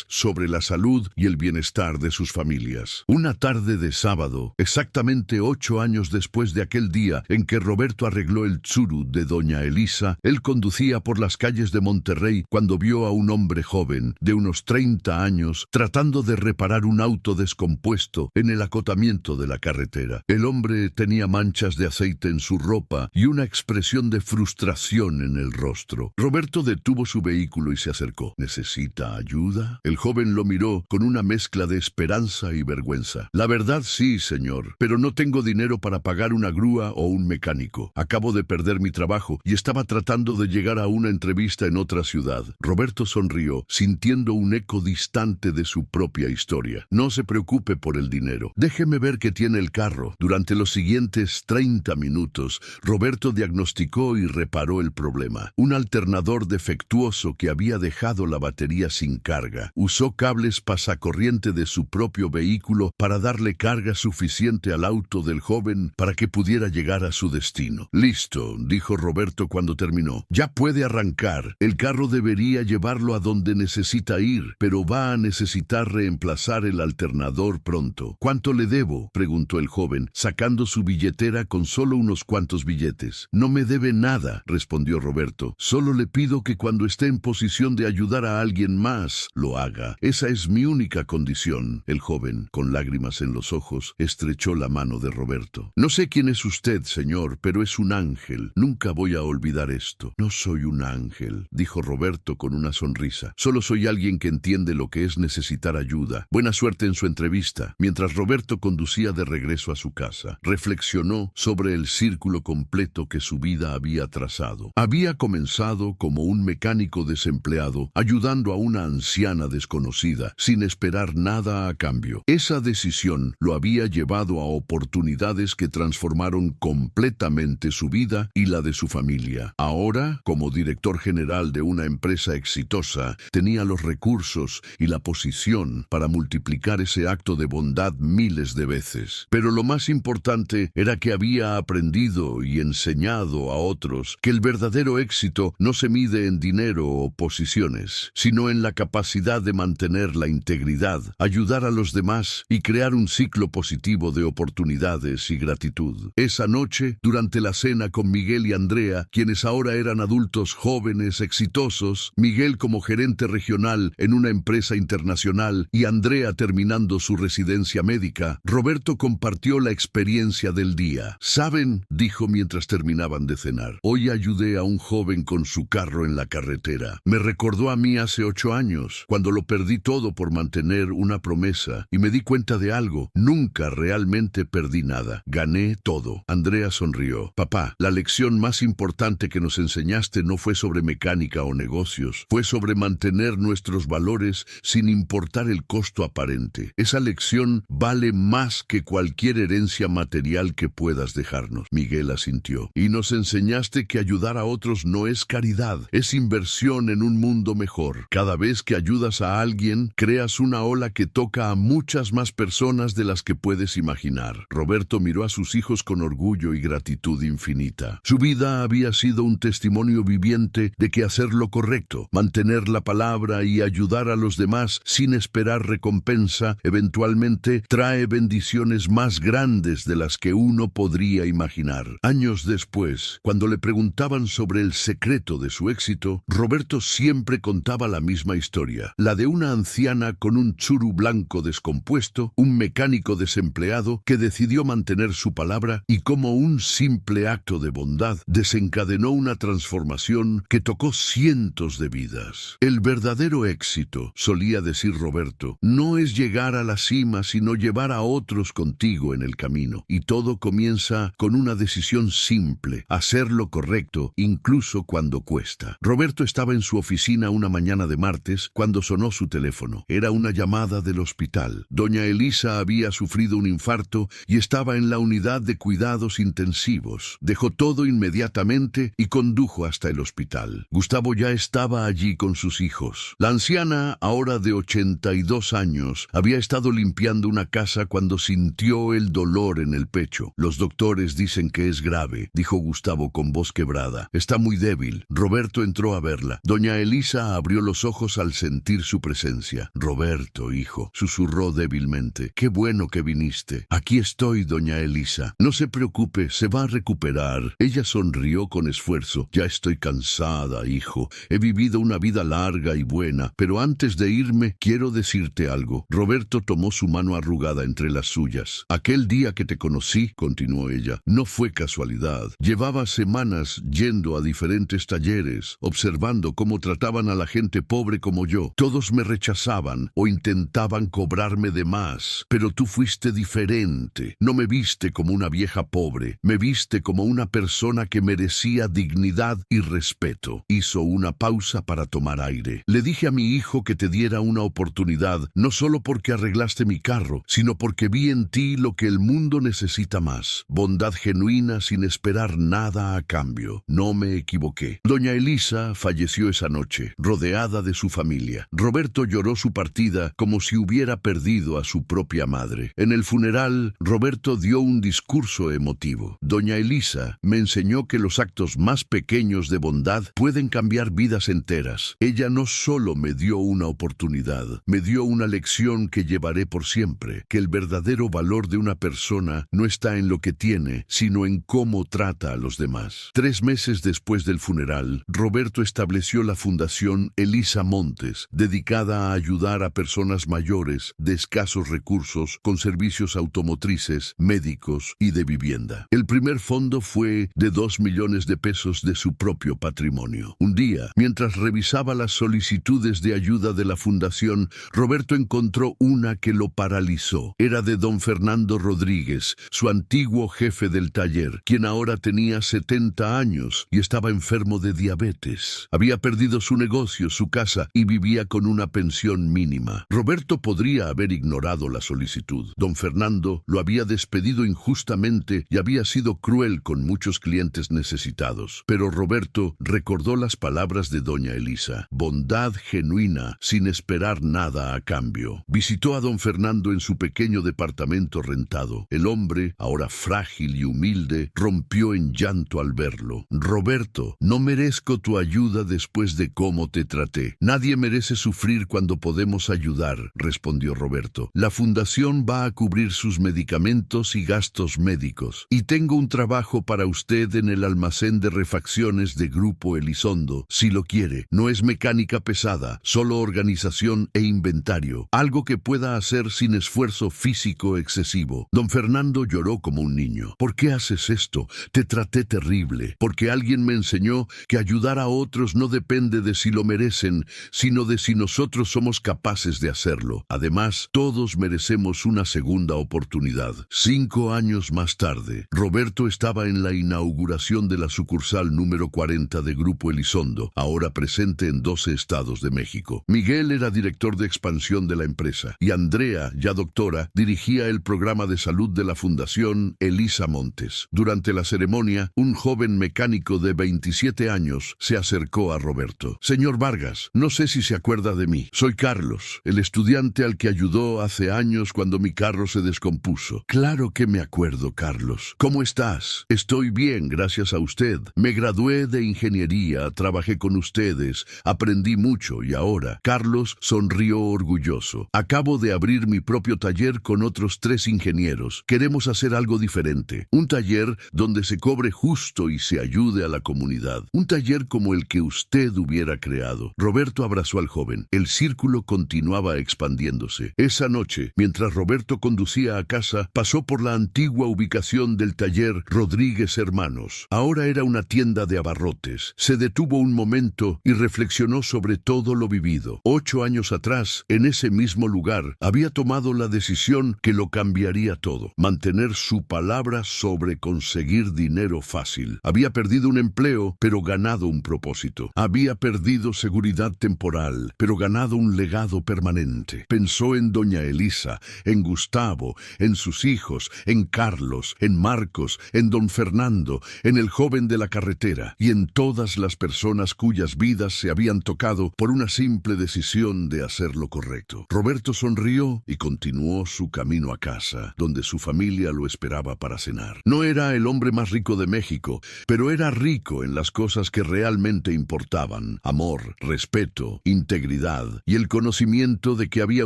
sobre la salud y el bienestar de sus familias». Una tarde de sábado, exactamente 8 años después de aquel día en que Roberto arregló el tsuru de doña Elisa, él conducía por las calles de Monterrey cuando vio a un hombre joven, de unos 30 años, tratando de reparar un auto descompuesto en el acotamiento de la carretera. El hombre tenía manchas de aceite en su ropa y una expresión de frustración en el rostro. Roberto detuvo su vehículo y se acercó. «¿Necesita ayuda?». El joven lo miró con una mezcla de esperanza y vergüenza. «La verdad sí, señor, pero no tengo dinero para pagar una grúa o un mecánico. Acabo de perder mi trabajo y estaba tratando de llegar a una entrevista en otra ciudad». Roberto sonrió, sintiendo un eco distante de su propia historia. «No se preocupe por el dinero. Déjeme ver qué tiene el carro». Durante los siguientes 30 minutos, Roberto diagnosticó y reparó el problema. Un alternador defectuoso que había dejado la batería sin carga. Usó cables pasacorriente de su propio vehículo para darle carga suficiente al auto del joven para que pudiera llegar a su destino. «Listo», dijo Roberto cuando terminó. «Ya puede arrancar. El carro debería llevarlo a donde necesita ir, pero va a necesitar reemplazar el alternador pronto». «¿Cuánto le debo?», preguntó el joven, sacando su billetera con solo unos cuantos billetes. «No me debe nada», respondió Roberto. «Solo le pido que cuando esté en posición de ayudar a alguien más, lo haga. Esa es mi única condición». El joven, con lágrimas en los ojos, estrechó la mano de Roberto. «No sé quién es usted, señor, pero es un ángel. Nunca voy a olvidar esto». «No soy un ángel», dijo Roberto con una sonrisa. «Solo soy alguien que entiende lo que es necesitar ayuda. Buena suerte en su entrevista». Mientras Roberto conducía de regreso a su casa, reflexionó sobre el círculo completo que su vida había trazado. Había comenzado como un mecánico desempleado, ayudando a una anciana desconocida, sin esperar nada a cambio. Esa decisión lo había llevado a oportunidades que transformaron completamente su vida y la de su familia. Ahora, como director general de una empresa exitosa, tenía los recursos y la posición para multiplicar ese acto de bondad miles de veces. Pero lo más importante era que había aprendido y enseñado a otros que el verdadero éxito no se mide en dinero o posiciones, sino en la capacidad de mantener la integridad, ayudar a los demás y crear un ciclo positivo de oportunidades y gratitud. Esa noche, durante la cena con Miguel y Andrea, quienes ahora eran adultos jóvenes exitosos, Miguel como gerente regional en una empresa internacional y Andrea terminando su residencia médica, Roberto compartió la experiencia del día. «¿Saben?», dijo mientras terminaban de cenar, «hoy ayudé a un joven con su carro en la carretera. Me recordó a mí hace 8 años, cuando lo perdí todo por mantener una promesa, y me di cuenta de algo. Nunca realmente perdí nada. Gané todo». Andrea sonrió. «Papá, la lección más importante que nos enseñaste no fue sobre mecánica o negocios, fue sobre mantener nuestros valores sin importar el costo aparente. Esa lección vale más que cualquier herencia material que puedas dejarnos». Miguel asintió. «Y nos enseñaste que ayudar a otros no es caridad, es inversión en un mundo mejor. Cada vez vez que ayudas a alguien, creas una ola que toca a muchas más personas de las que puedes imaginar. Roberto miró a sus hijos con orgullo y gratitud infinita. Su vida había sido un testimonio viviente de que hacer lo correcto, mantener la palabra y ayudar a los demás sin esperar recompensa, eventualmente trae bendiciones más grandes de las que uno podría imaginar. Años después, cuando le preguntaban sobre el secreto de su éxito, Roberto siempre contaba la misma historia, la de una anciana con un churu blanco descompuesto, un mecánico desempleado que decidió mantener su palabra y cómo un simple acto de bondad desencadenó una transformación que tocó cientos de vidas. El verdadero éxito, solía decir Roberto, no es llegar a la cima, sino llevar a otros contigo en el camino. Y todo comienza con una decisión simple, hacer lo correcto, incluso cuando cuesta. Roberto estaba en su oficina una mañana de martes cuando sonó su teléfono. Era una llamada del hospital. Doña Elisa había sufrido un infarto y estaba en la unidad de cuidados intensivos. Dejó todo inmediatamente y condujo hasta el hospital. Gustavo ya estaba allí con sus hijos. La anciana, ahora de 82 años, había estado limpiando una casa cuando sintió el dolor en el pecho. Los doctores dicen que es grave, dijo Gustavo con voz quebrada. Está muy débil. Roberto entró a verla. Doña Elisa abrió los ojos al sentir su presencia. Roberto, hijo, susurró débilmente. Qué bueno que viniste. Aquí estoy, doña Elisa. No se preocupe, se va a recuperar. Ella sonrió con esfuerzo. Ya estoy cansada, hijo. He vivido una vida larga y buena, pero antes de irme, quiero decirte algo. Roberto tomó su mano arrugada entre las suyas. Aquel día que te conocí, continuó ella, no fue casualidad. Llevaba semanas yendo a diferentes talleres, observando cómo trataban a la gente pobre como yo. Todos me rechazaban o intentaban cobrarme de más, pero tú fuiste diferente. No me viste como una vieja pobre, me viste como una persona que merecía dignidad y respeto. Hizo una pausa para tomar aire. Le dije a mi hijo que te diera una oportunidad, no solo porque arreglaste mi carro, sino porque vi en ti lo que el mundo necesita más. Bondad genuina sin esperar nada a cambio. No me equivoqué. Doña Elisa falleció esa noche, rodeada de su familia. Roberto lloró su partida como si hubiera perdido a su propia madre. En el funeral, Roberto dio un discurso emotivo. Doña Elisa me enseñó que los actos más pequeños de bondad pueden cambiar vidas enteras. Ella no solo me dio una oportunidad, me dio una lección que llevaré por siempre, que el verdadero valor de una persona no está en lo que tiene, sino en cómo trata a los demás. 3 meses después del funeral, Roberto estableció la Fundación Elisa Montes, dedicada a ayudar a personas mayores de escasos recursos con servicios automotrices, médicos y de vivienda. El primer fondo fue de 2 millones de pesos de su propio patrimonio. Un día, mientras revisaba las solicitudes de ayuda de la fundación, Roberto encontró una que lo paralizó. Era de don Fernando Rodríguez, su antiguo jefe del taller, quien ahora tenía 70 años y estaba enfermo de diabetes. Había perdido su negocio, su casa, y vivía con una pensión mínima. Roberto podría haber ignorado la solicitud. Don Fernando lo había despedido injustamente y había sido cruel con muchos clientes necesitados. Pero Roberto recordó las palabras de doña Elisa: bondad genuina, sin esperar nada a cambio. Visitó a don Fernando en su pequeño departamento rentado. El hombre, ahora frágil y humilde, rompió en llanto al verlo. Roberto, no merezco tu ayuda después de cómo te traté. Nadie merece sufrir cuando podemos ayudar, respondió Roberto. La fundación va a cubrir sus medicamentos y gastos médicos. Y tengo un trabajo para usted en el almacén de refacciones de Grupo Elizondo, si lo quiere. No es mecánica pesada, solo organización e inventario. Algo que pueda hacer sin esfuerzo físico excesivo. Don Fernando lloró como un niño. ¿Por qué haces esto? Te traté terrible. Porque alguien me enseñó que ayudar a otros no depende de si lo merecen, sino de si nosotros somos capaces de hacerlo. Además, todos merecemos una segunda oportunidad. 5 años más tarde, Roberto estaba en la inauguración de la sucursal número 40 de Grupo Elizondo, ahora presente en 12 estados de México. Miguel era director de expansión de la empresa y Andrea, ya doctora, dirigía el programa de salud de la Fundación Elisa Montes. Durante la ceremonia, un joven mecánico de 27 años se acercó a Roberto. Señor Vargas, no sé sé si se acuerda de mí. Soy Carlos, el estudiante al que ayudó hace años cuando mi carro se descompuso. Claro que me acuerdo, Carlos. ¿Cómo estás? Estoy bien, gracias a usted. Me gradué de ingeniería, trabajé con ustedes, aprendí mucho y ahora... Carlos sonrió orgulloso. Acabo de abrir mi propio taller con otros 3 ingenieros. Queremos hacer algo diferente. Un taller donde se cobre justo y se ayude a la comunidad. Un taller como el que usted hubiera creado. Roberto abrazó al joven. El círculo continuaba expandiéndose. Esa noche, mientras Roberto conducía a casa, pasó por la antigua ubicación del taller Rodríguez Hermanos. Ahora era una tienda de abarrotes. Se detuvo un momento y reflexionó sobre todo lo vivido. 8 años atrás, en ese mismo lugar, había tomado la decisión que lo cambiaría todo. Mantener su palabra sobre conseguir dinero fácil. Había perdido un empleo, pero ganado un propósito. Había perdido seguridad temporal, pero ganado un legado permanente. Pensó en doña Elisa, en Gustavo, en sus hijos, en Carlos, en Marcos, en don Fernando, en el joven de la carretera y en todas las personas cuyas vidas se habían tocado por una simple decisión de hacer lo correcto. Roberto sonrió y continuó su camino a casa, donde su familia lo esperaba para cenar. No era el hombre más rico de México, pero era rico en las cosas que realmente importaban: amor, respeto, integridad y el conocimiento de que había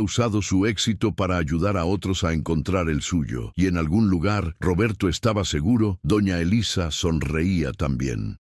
usado su éxito para ayudar a otros a encontrar el suyo. Y en algún lugar, Roberto estaba seguro, doña Elisa sonreía también.